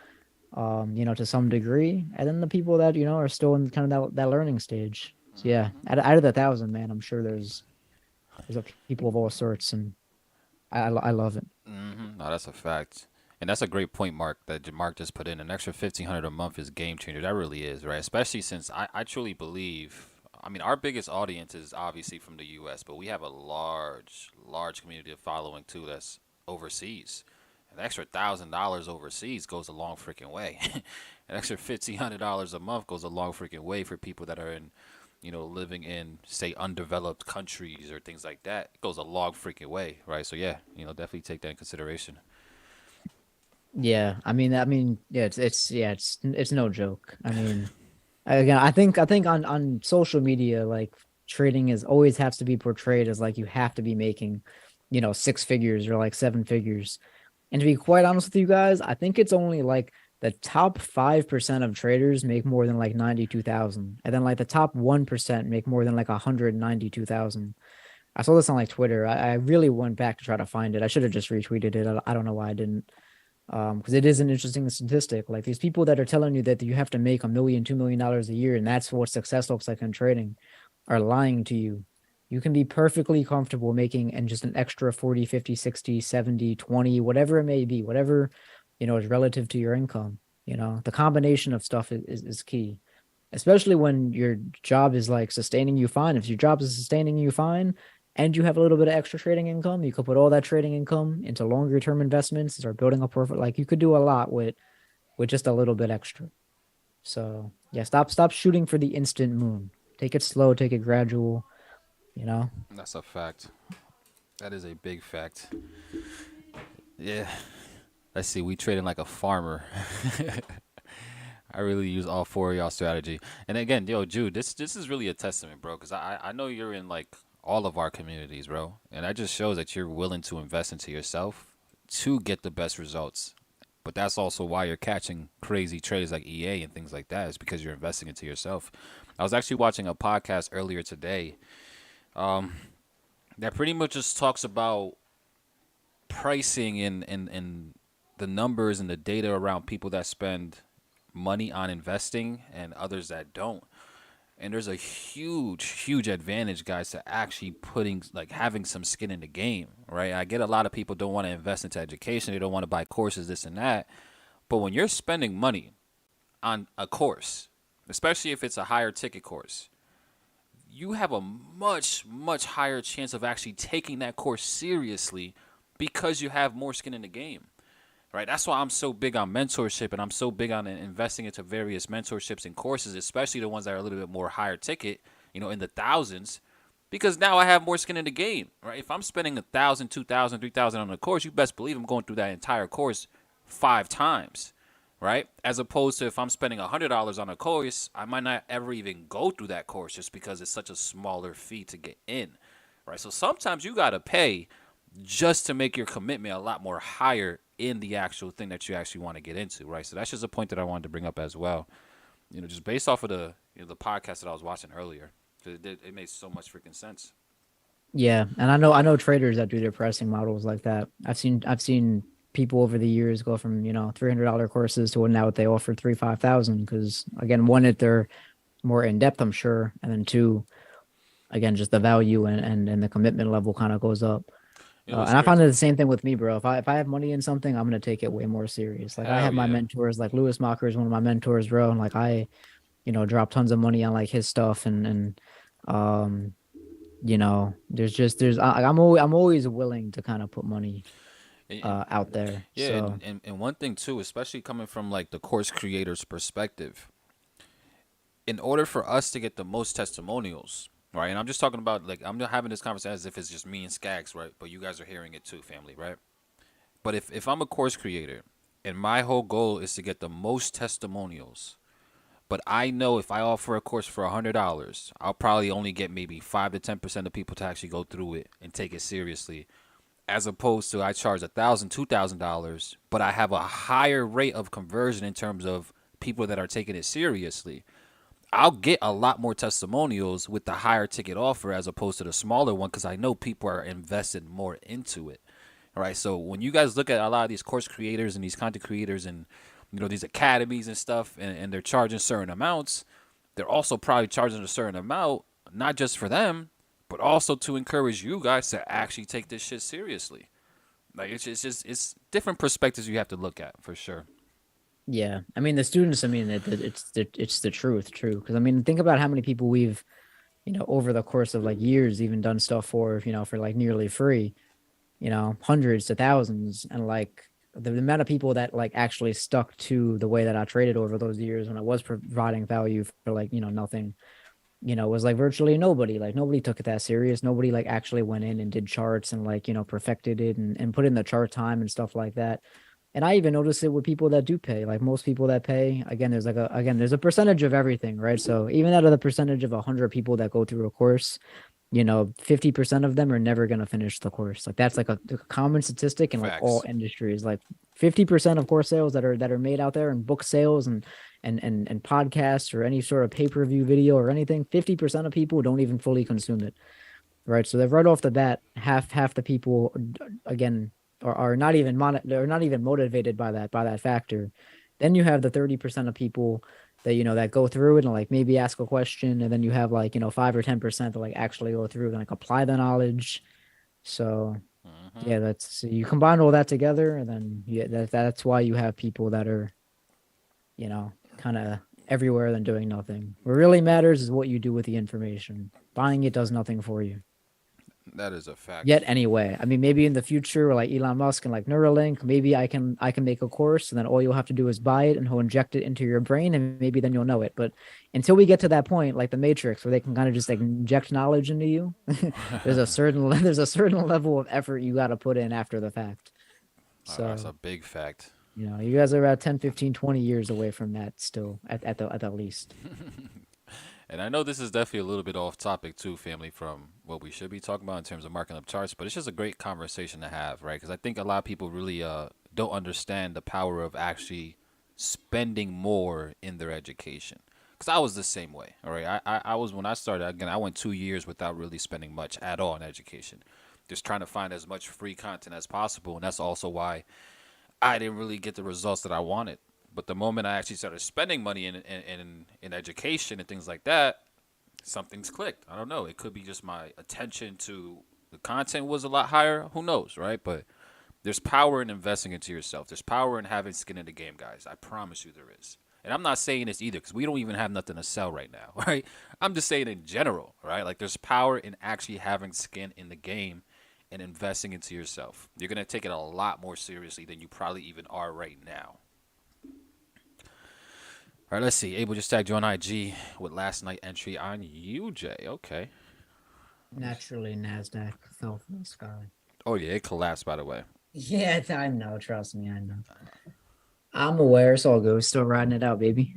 to some degree, and then the people that, are still in kind of that learning stage. So yeah, out of the 1,000, man, I'm sure there's people of all sorts, and I love it. No, that's a fact. And that's a great point, Mark, that Mark just put in. An extra 1,500 a month is game changer. That really is, right? Especially since I truly believe, I mean, our biggest audience is obviously from the U.S., but we have a large community of following too that's overseas. An extra $1,000 overseas goes a long freaking way. An extra $1,500 a month goes a long freaking way for people that are in, living in, say, undeveloped countries or things like that. It goes a long freaking way, right? So yeah, definitely take that in consideration. Yeah, I mean, yeah, it's no joke. I mean, again, I think on social media, like, trading is always has to be portrayed as like you have to be making, 6 figures or like 7 figures. And to be quite honest with you guys, I think it's only like the top 5% of traders make more than like 92,000, and then like the top 1% make more than like 192,000. I saw this on like Twitter. I really went back to try to find it. I should have just retweeted it. I don't know why I didn't. Because it is an interesting statistic. Like, these people that are telling you that you have to make $1 million, $2 million a year, and that's what success looks like in trading, are lying to you. You can be perfectly comfortable making and just an extra 40, 50, 60, 70, 20, whatever it may be, whatever, is relative to your income. The combination of stuff is key, especially when your job is like sustaining you fine. If your job is sustaining you fine and you have a little bit of extra trading income, you could put all that trading income into longer term investments, start building a profit. Like, you could do a lot with just a little bit extra. So yeah, stop shooting for the instant moon. Take it slow, take it gradual, you know? That's a fact. That is a big fact. Yeah. Let's see. We trading like a farmer. I really use all four of y'all strategy. And again, yo, Jude, this is really a testament, bro. Because I know you're in like all of our communities, bro. And that just shows that you're willing to invest into yourself to get the best results. But that's also why you're catching crazy traders like EA and things like that. Is because you're investing into yourself. I was actually watching a podcast earlier today that pretty much just talks about pricing and the numbers and the data around people that spend money on investing and others that don't. And there's a huge advantage, guys, to actually putting, like, having some skin in the game, right? I get a lot of people don't want to invest into education. They don't want to buy courses, this and that. But when you're spending money on a course, especially if it's a higher ticket course, you have a much higher chance of actually taking that course seriously because you have more skin in the game. Right, that's why I'm so big on mentorship, and I'm so big on investing into various mentorships and courses, especially the ones that are a little bit more higher ticket, in the thousands, because now I have more skin in the game. Right, if I'm spending 1,000, 2,000, 3,000 on a course, you best believe I'm going through that entire course 5 times. Right, as opposed to if I'm spending $100 on a course, I might not ever even go through that course just because it's such a smaller fee to get in. Right, so sometimes you gotta pay just to make your commitment a lot more higher in the actual thing that you actually want to get into, right? So that's just a point that I wanted to bring up as well. Just based off of the the podcast that I was watching earlier, it made so much freaking sense. Yeah, and I know traders that do their pricing models like that. I've seen people over the years go from $300 courses to now they offer 3,000, 5,000, because again, one, that they're more in depth, I'm sure, and then two, again, just the value and the commitment level kind of goes up. And I find it the same thing with me, bro. If I have money in something, I'm gonna take it way more serious. Like, I have my mentors, like Lewis Mocker is one of my mentors, bro, and like I drop tons of money on like his stuff, and I'm always willing to kind of put money out there. Yeah, So and one thing too, especially coming from like the course creator's perspective, in order for us to get the most testimonials, right? And I'm just talking about like I'm not having this conversation as if it's just me and Skags, right? But you guys are hearing it too, family, right? But if I'm a course creator and my whole goal is to get the most testimonials, but I know if I offer a course for $100, I'll probably only get maybe 5 to 10% of people to actually go through it and take it seriously, as opposed to I charge $1,000, $2,000, but I have a higher rate of conversion in terms of people that are taking it seriously. I'll get a lot more testimonials with the higher ticket offer as opposed to the smaller one because I know people are invested more into it. All right. So when you guys look at a lot of these course creators and these content creators and these academies and stuff, and they're charging certain amounts, they're also probably charging a certain amount, not just for them, but also to encourage you guys to actually take this shit seriously. Like it's different perspectives you have to look at for sure. Yeah, I mean the students. I mean it's the truth, true. Because I mean think about how many people we've over the course of like years even done stuff for for like nearly free, hundreds to thousands, and like the amount of people that like actually stuck to the way that I traded over those years when I was providing value for like nothing, was like virtually nobody. Like nobody took it that serious. Nobody like actually went in and did charts and like perfected it and put in the chart time and stuff like that. And I even notice it with people that do pay. Like most people that pay, again, there's a percentage of everything, right? So even out of the percentage of 100 people that go through a course, 50% of them are never going to finish the course. Like that's like a common statistic in like all Facts. industries. Like 50% of course sales that are made out there, and book sales and podcasts or any sort of pay-per-view video or anything, 50% of people don't even fully consume it. Right. So they're right off the bat, half the people again are not even they're not even motivated by that factor. Then you have the 30% of people that that go through it and like maybe ask a question, and then you have like 5 or 10% that like actually go through and like apply the knowledge. So yeah, that's you combine all that together, and then yeah, that's why you have people that are kind of everywhere than doing nothing. What really matters is what you do with the information. Buying it does nothing for you That is a fact. yet anyway. I mean, maybe in the future, like Elon Musk and like Neuralink, maybe I can make a course, and then all you'll have to do is buy it, and he'll inject it into your brain, and maybe then you'll know it. But until we get to that point, like the Matrix, where they can kind of just like inject knowledge into you, there's a certain level of effort you got to put in after the fact. That's So a big fact. you guys are about 10, 15, 20 years away from that still at the least. And I know this is definitely a little bit off topic too, family, from what we should be talking about in terms of marking up charts, but it's just a great conversation to have, right? Because I think a lot of people really don't understand the power of actually spending more in their education. Because I was the same way, all right? I was, when I started, again, I went 2 years without really spending much at all in education. Just trying to find as much free content as possible. And that's also why I didn't really get the results that I wanted. But the moment I actually started spending money in education and things like that, something's clicked. I don't know. It could be just my attention to the content was a lot higher. Who knows, right? But there's power in investing into yourself. There's power in having skin in the game, guys. I promise you there is. And I'm not saying this either because we don't even have nothing to sell right now, right? I'm just saying in general, right? Like there's power in actually having skin in the game and investing into yourself. You're going to take it a lot more seriously than you probably even are right now. All right, let's see. Abel just tagged you on IG with last night entry on UJ. Okay. Naturally, Nasdaq fell from the sky. Oh yeah, it collapsed by the way. Yeah, I know. Trust me, I know. I'm aware. It's all good. We're still riding it out, baby.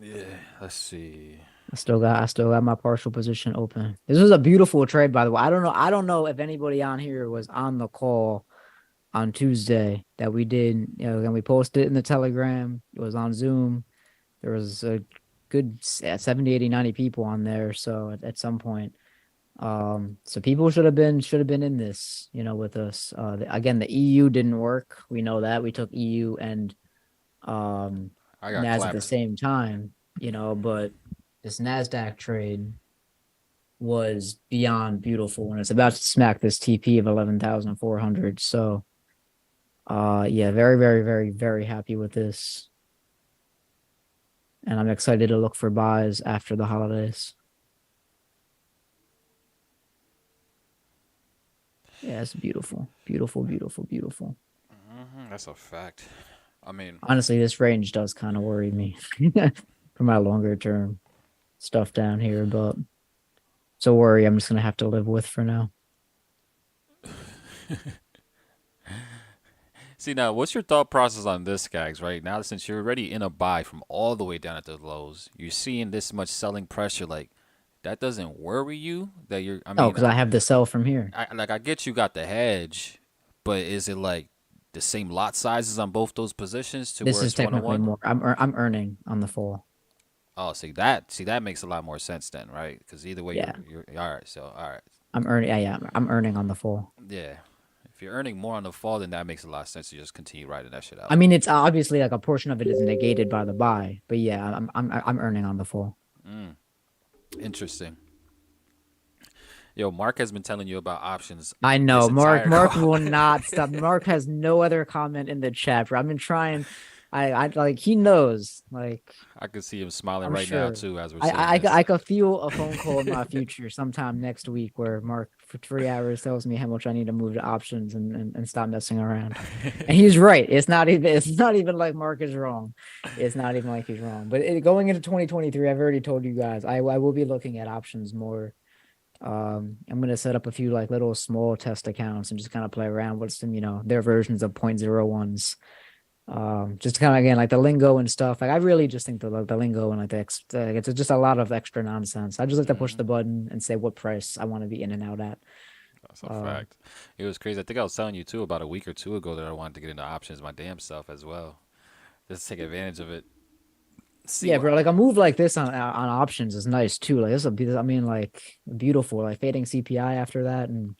Yeah. Let's see. I still got my partial position open. This was a beautiful trade, by the way. I don't know if anybody on here was on the call on Tuesday that we did. And we posted it in the Telegram. It was on Zoom. There was a good 70, 80, 90 people on there. So at some point, so people should have been in this, with us. Again, the EU didn't work. We know that. We took EU and I got NAS at the clapped. same time, but this NASDAQ trade was beyond beautiful, and it's about to smack this TP of 11,400. So yeah, very, very, very, very happy with this. And I'm excited to look for buys after the holidays. Yeah, it's beautiful. Beautiful, beautiful, beautiful. That's a fact. I mean, Honestly, this range does kind of worry me for my longer term. stuff down here, but it's a worry I'm just gonna have to live with for now. See, now, what's your thought process on this, guys, right? Now, since you're already in a buy from all the way down at the lows, you're seeing this much selling pressure, like, that doesn't worry you that you're, I Oh, mean, because I have the sell from here. I get you got the hedge, but is it like the same lot sizes on both those positions to This where is it's one on technically one? more. I'm earning on the fall. Oh, see that makes a lot more sense then, right? Because either way, Yeah, you're all right. So all right, I'm earning. Yeah, I'm earning on the fall. yeah. If you're earning more on the fall, then that makes a lot of sense to just continue writing that shit I out. mean, it's obviously like a portion of it is negated by the buy, but yeah, I'm earning on the fall. Mm, interesting. Yo, Mark has been telling you about options I this know Mark. entire Mark call. will not stop. Mark has no other comment in the chat. Bro. I've been trying. I like he knows. Like I can see him smiling I'm right now sure. too as we're I saying I this. I could feel a phone call in my future sometime next week where Mark for 3 hours tells me how much I need to move to options and stop messing around. And he's right. It's not even like Mark is wrong. It's not even like he's wrong. But going into 2023, I've already told you guys I will be looking at options more. I'm gonna set up a few like little small test accounts and just kind of play around with some, their versions of .01s. Just kind of again like the lingo and stuff. Like I really just think the lingo and like it's just a lot of extra nonsense. I just like to push Hmm. the button and say what price I want to be in and out at. That's a Um, fact. It was crazy. I think I was telling you too about a week or two ago that I wanted to get into options my damn self as well. Just take advantage of it. See yeah, what. bro. Like a move like this on options is nice too. Like I mean, like beautiful. Like fading CPI after that, and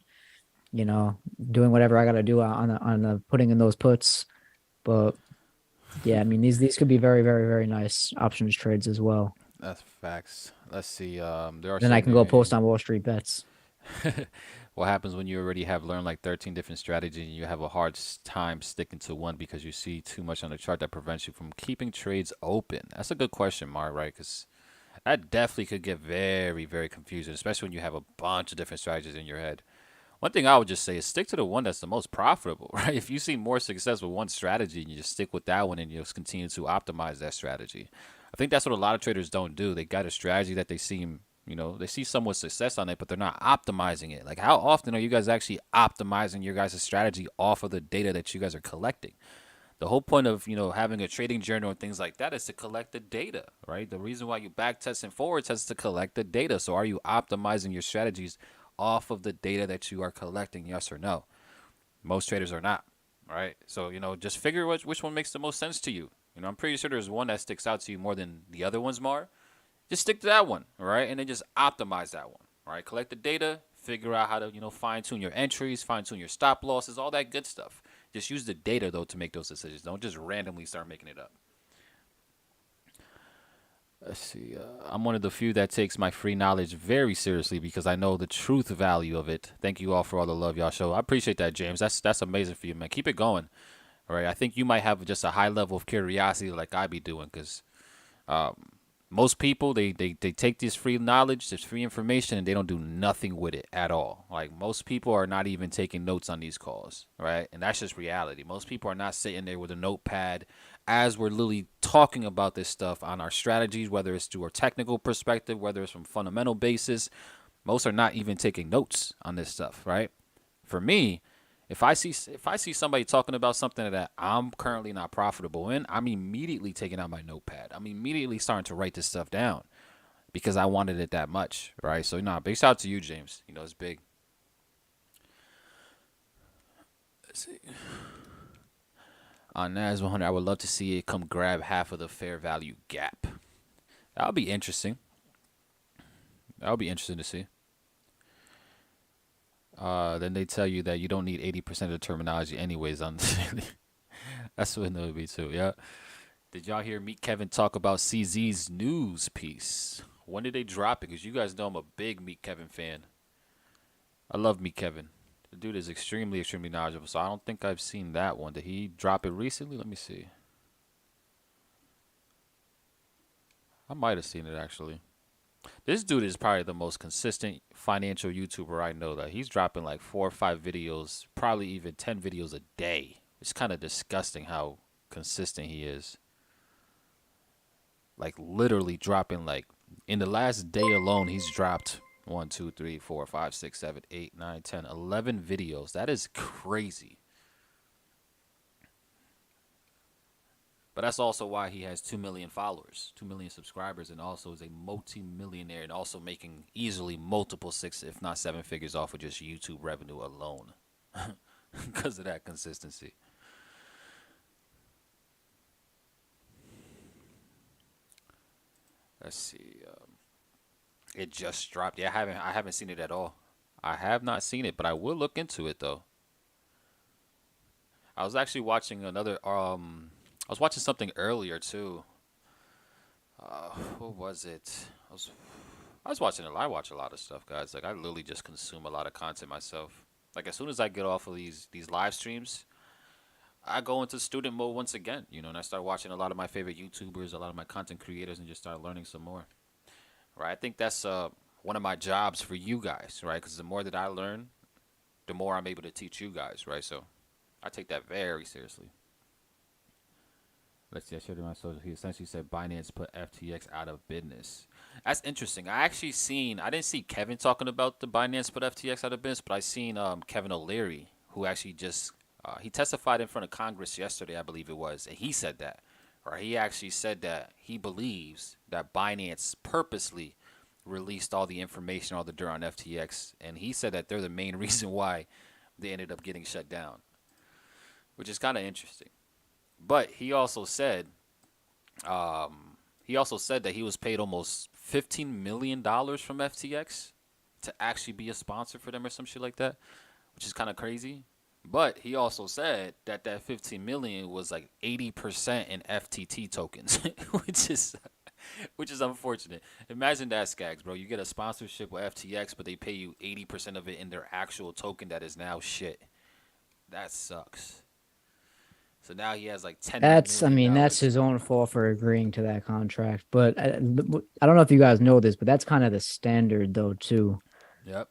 doing whatever I got to do on the putting in those puts. But yeah, I mean these could be very very very nice options trades as well. That's facts. Let's see. There are Then I so can go many. post on Wall Street bets. What happens when you already have learned like 13 different strategies and you have a hard time sticking to one because you see too much on the chart that prevents you from keeping trades open? That's a good question, Mark, right? Because that definitely could get very, very confusing, especially when you have a bunch of different strategies in your head. One thing I would just say is stick to the one that's the most profitable, right? If you see more success with one strategy and you just stick with that one and you just continue to optimize that strategy. I think that's what a lot of traders don't do. They got a strategy that they seem, they see somewhat success on it, but they're not optimizing it. Like, how often are you guys actually optimizing your guys' strategy off of the data that you guys are collecting? The whole point of, having a trading journal and things like that is to collect the data, right? The reason why you back test and forward test is to collect the data. So are you optimizing your strategies off of the data that you are collecting, yes or no? Most traders are not, right? So, just figure which one makes the most sense to you. I'm pretty sure there's one that sticks out to you more than the other ones, Mar. Just stick to that one, all right? And then just optimize that one, all right? Collect the data, figure out how to, fine tune your entries, fine tune your stop losses, all that good stuff. Just use the data, though, to make those decisions. Don't just randomly start making it up. Let's see. I'm one of the few that takes my free knowledge very seriously because I know the truth value of it. Thank you all for all the love y'all show. I appreciate that, James. That's amazing for you, man. Keep it going. All right. I think you might have just a high level of curiosity like I be doing because most people they take this free knowledge, this free information, and they don't do nothing with it at all. Like most people are not even taking notes on these calls, right? And that's just reality. Most people are not sitting there with a notepad as we're literally talking about this stuff on our strategies, whether it's through a technical perspective, whether it's from fundamental basis. Most are not even taking notes on this stuff, right? For me, if I see somebody talking about something that I'm currently not profitable in, I'm immediately taking out my notepad. I'm immediately starting to write this stuff down because I wanted it that much, right? So, big shout out to you, James. It's big. Let's see. On NAS100, I would love to see it come grab half of the fair value gap. That'll be interesting. That'll be interesting to see. Then they tell you that you don't need 80% of the terminology anyways on That's what it would be too, yeah. Did y'all hear Meet Kevin talk about CZ's news piece? When did they drop it? Because you guys know I'm a big Meet Kevin fan. I love Meet Kevin. The dude is extremely, extremely knowledgeable, so I don't think I've seen that one. Did he drop it recently? Let me see. I might have seen it actually. This dude is probably the most consistent financial YouTuber I know. That he's dropping like 4 or 5 videos, probably even 10 videos a day. It's kind of disgusting how consistent he is. Like literally dropping like In the last day alone, he's dropped 1, 2, 3, 4, 5, 6, 7, 8, 9, 10, 11 videos. That is crazy. But that's also why he has 2 million followers, 2 million subscribers, and also is a multi-millionaire and also making easily multiple 6, if not 7 figures off of just YouTube revenue alone because of that consistency. Let's see. It just dropped. Yeah, I haven't seen it at all. I have not seen it, but I will look into it though. I was actually watching another. I was watching something earlier too. What was it? I was watching a lot. I watch a lot of stuff, guys. Like I literally just consume a lot of content myself. Like as soon as I get off of these live streams, I go into student mode once again. You know, and I start watching a lot of my favorite YouTubers, a lot of my content creators, and just start learning some more. Right? I think that's one of my jobs for you guys, right? Because the more that I learn, the more I'm able to teach you guys, right? So I take that very seriously. Let's see, I showed him my social. He essentially said Binance put FTX out of business. That's interesting. I didn't see Kevin talking about the Binance put FTX out of business, but I seen Kevin O'Leary, who actually just, he testified in front of Congress yesterday, I believe it was, and he said that, or he actually said that he believes that Binance purposely released all the information, all the dirt on FTX, and he said that they're the main reason why they ended up getting shut down, which is kind of interesting. But he also said that he was paid almost $15 million from FTX to actually be a sponsor for them or some shit like that, which is kind of crazy. But he also said that that 15 million was like 80% in FTT tokens, which is unfortunate. Imagine that, Skags, bro. You get a sponsorship with FTX, but they pay you 80% of it in their actual token that is now shit. That sucks. So now he has like That's, I mean, that's $10 his million. own fault for agreeing to that contract. But I don't know if you guys know this, but that's kind of the standard though too. Yep.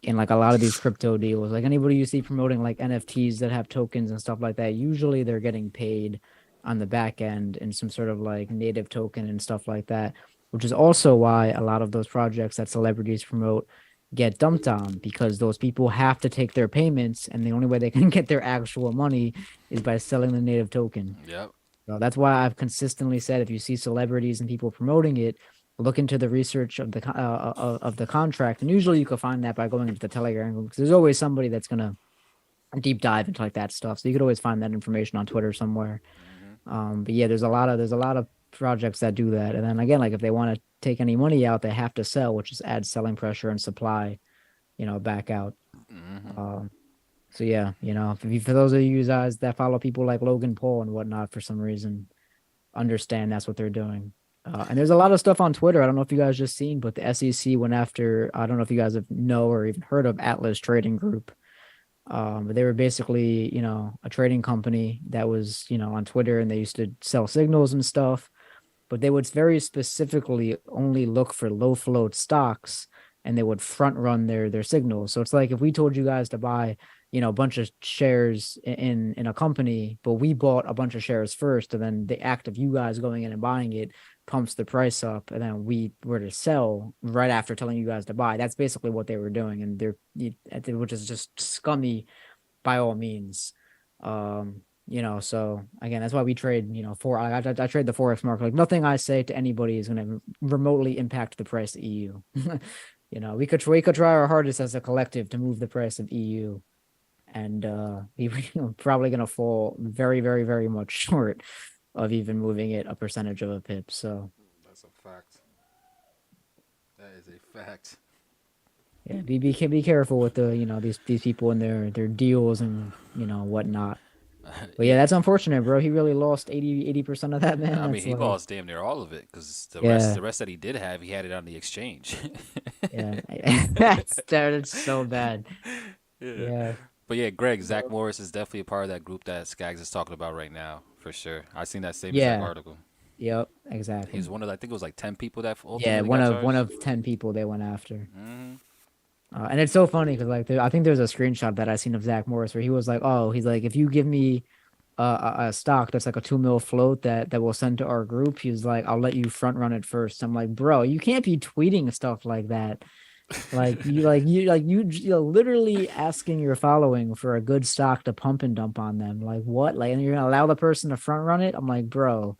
In like a lot of these crypto deals, like anybody you see promoting like NFTs that have tokens and stuff like that, usually they're getting paid on the back end in some sort of like native token and stuff like that, which is also why a lot of those projects that celebrities promote get dumped on, because those people have to take their payments, and the only way they can get their actual money is by selling the native token. Yep. So that's why I've consistently said, if you see celebrities and people promoting it, look into the research of the contract, and usually you can find that by going into the Telegram group, because there's always somebody that's gonna deep dive into like that stuff. So you could always find that information on Twitter somewhere. But yeah, there's a lot of projects that do that, and then again, like if they want to take any money out, they have to sell, which is add selling pressure and supply, back out. So yeah, for those of you guys that follow people like Logan Paul and whatnot, for some reason, understand that's what they're doing. And there's a lot of stuff on Twitter. I don't know if you guys just seen, but the SEC went after, I don't know if you guys know or even heard of Atlas Trading Group. But they were basically, a trading company that was, on Twitter, and they used to sell signals and stuff, but they would very specifically only look for low float stocks, and they would front run their signals. So it's like if we told you guys to buy, a bunch of shares in a company, but we bought a bunch of shares first, and then the act of you guys going in and buying it pumps the price up, and then we were to sell right after telling you guys to buy. That's basically what they were doing, and which is just scummy by all means. So again, that's why we trade, I trade the Forex market. Like nothing I say to anybody is going to remotely impact the price of EU. We could try our hardest as a collective to move the price of EU, and we're probably going to fall very, very, very much short of even moving it a percentage of a pip. So That's a fact. That is a fact. yeah, be careful with these people and their deals and whatnot. But yeah, that's unfortunate, bro. He really lost 80% of that, man. I mean, That's he like, lost damn near all of it because yeah, the rest that he did have, he had it on the exchange. yeah. That's so bad. Yeah. Yeah. But yeah, Greg, Zach Morris is definitely a part of that group that Skaggs is talking about right now, for sure. I seen that same exact Yeah. article. Yep. Exactly. He's one of, I think it was like 10 people that Yeah. ultimately One got of one charged. of 10 people they went after. Hmm. And it's so funny because like I think there's a screenshot that I seen of Zach Morris where he was like, "Oh, he's like, if you give me a stock that's like a 2 mil float that we'll send to our group. He's like, I'll let you front run it first. I'm like, bro, you can't be tweeting stuff like that. You're literally asking your following for a good stock to pump and dump on them. Like what? Like, and you're gonna allow the person to front run it? I'm like, bro.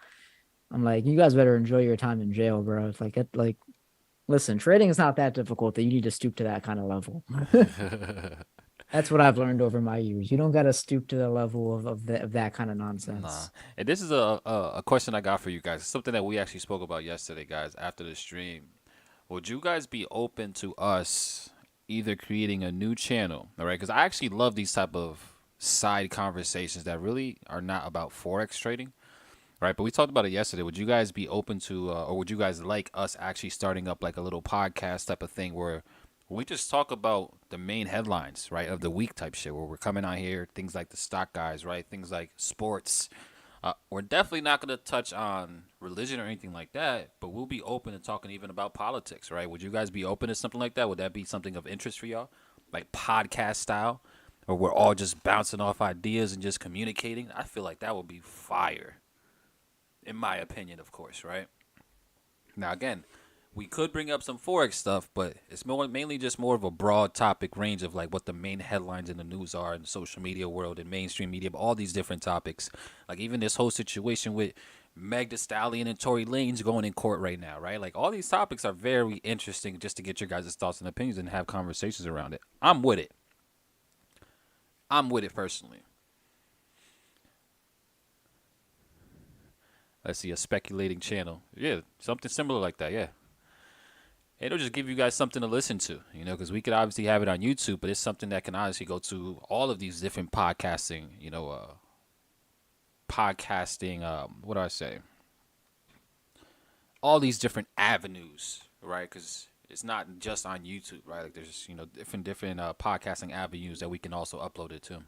I'm like, you guys better enjoy your time in jail, bro. It's like, listen, trading is not that difficult that you need to stoop to that kind of level. That's what I've learned over my years. You don't got to stoop to the level of that kind of Nah. nonsense. And this is a question I got for you guys. Something that we actually spoke about yesterday, guys, after the stream. Would you guys be open to us either creating a new channel, all right? Because I actually love these type of side conversations that really are not about forex trading, right? But we talked about it yesterday. Would you guys be open to, or would you guys like us actually starting up like a little podcast type of thing where we just talk about the main headlines, right, of the week type shit, where we're coming out here, things like the stock guys, right, things like sports. We're definitely not going to touch on religion or anything like that, but we'll be open to talking even about politics, right? Would you guys be open to something like that? Would that be something of interest for y'all, like podcast style, or we're all just bouncing off ideas and just communicating? I feel like that would be fire, in my opinion, of course, right? Now, again, we could bring up some forex stuff, but it's mainly just more of a broad topic range of like what the main headlines in the news are in the social media world and mainstream media, all these different topics. Like even this whole situation with Meg Thee Stallion and Tory Lanez going in court right now, right? Like all these topics are very interesting just to get your guys' thoughts and opinions and have conversations around it. I'm with it. I'm with it personally. Let's see, a speculating channel. Yeah, something similar like that, yeah. It'll just give you guys something to listen to, you know, because we could obviously have it on YouTube, but it's something that can honestly go to all of these different podcasting, what do I say? All these different avenues, right? Because it's not just on YouTube, right? Like there's, different podcasting avenues that we can also upload it to.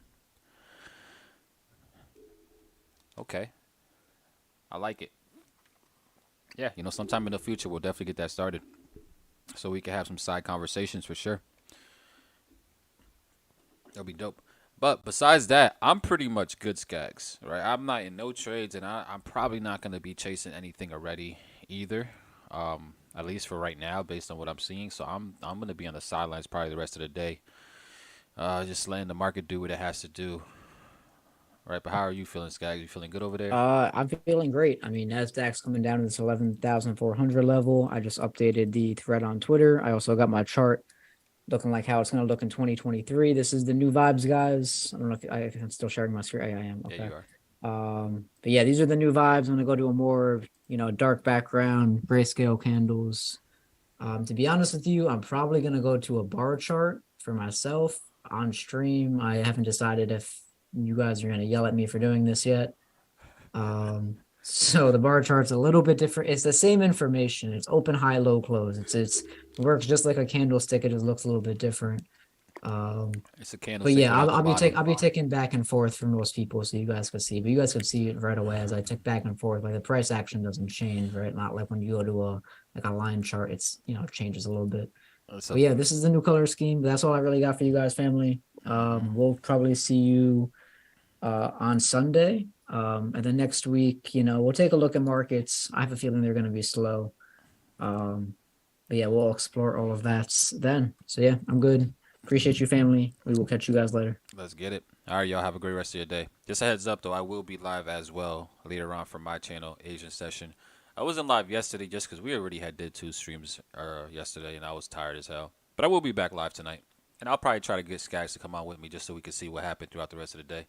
Okay. I like it. Yeah, sometime in the future, we'll definitely get that started. So we can have some side conversations for sure. That'll be dope. But besides that, I'm pretty much good, Skags. Right? I'm not in no trades, and I'm probably not going to be chasing anything already either. At least for right now, based on what I'm seeing. So I'm going to be on the sidelines probably the rest of the day. Just letting the market do what it has to do. Right? But how are you feeling, Skags? You feeling good over there? I'm feeling great. I mean, Nasdaq's coming down to this 11,400 level. I just updated the thread on Twitter. I also got my chart looking like how it's going to look in 2023. This is the new vibes, guys. I don't know if I'm still sharing my screen. I am. Okay. Yeah, you are. But yeah, these are the new vibes. I'm going to go to a more, dark background, grayscale candles. To be honest with you, I'm probably going to go to a bar chart for myself on stream. I haven't decided if you guys are going to yell at me for doing this yet. So the bar chart's a little bit different. It's the same information. It's open, high, low, close. It works just like a candlestick. It just looks a little bit different. It's a candlestick. But yeah, I'll be taking back and forth for most people, so you guys could see. But you guys could see it right away as I tick back and forth. Like the price action doesn't change, right? Not like when you go to a line chart, it's it changes a little bit. But yeah, this is the new color scheme. That's all I really got for you guys, family. We'll probably see you on Sunday. And then next week, we'll take a look at markets. I have a feeling they're going to be slow. But yeah, we'll explore all of that then. So yeah, I'm good. Appreciate you, family. We will catch you guys later. Let's get it. All right, y'all have a great rest of your day. Just a heads up, though, I will be live as well later on from my channel, Asian Session. I wasn't live yesterday just because we already did 2 streams yesterday, and I was tired as hell. But I will be back live tonight. And I'll probably try to get Skags to come on with me just so we can see what happened throughout the rest of the day.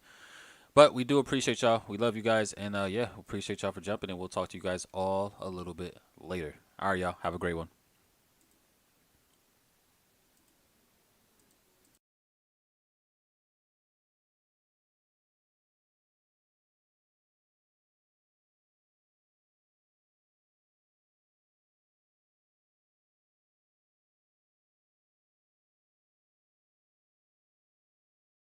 But we do appreciate y'all. We love you guys. And yeah, we appreciate y'all for jumping in. We'll talk to you guys all a little bit later. All right, y'all. Have a great one.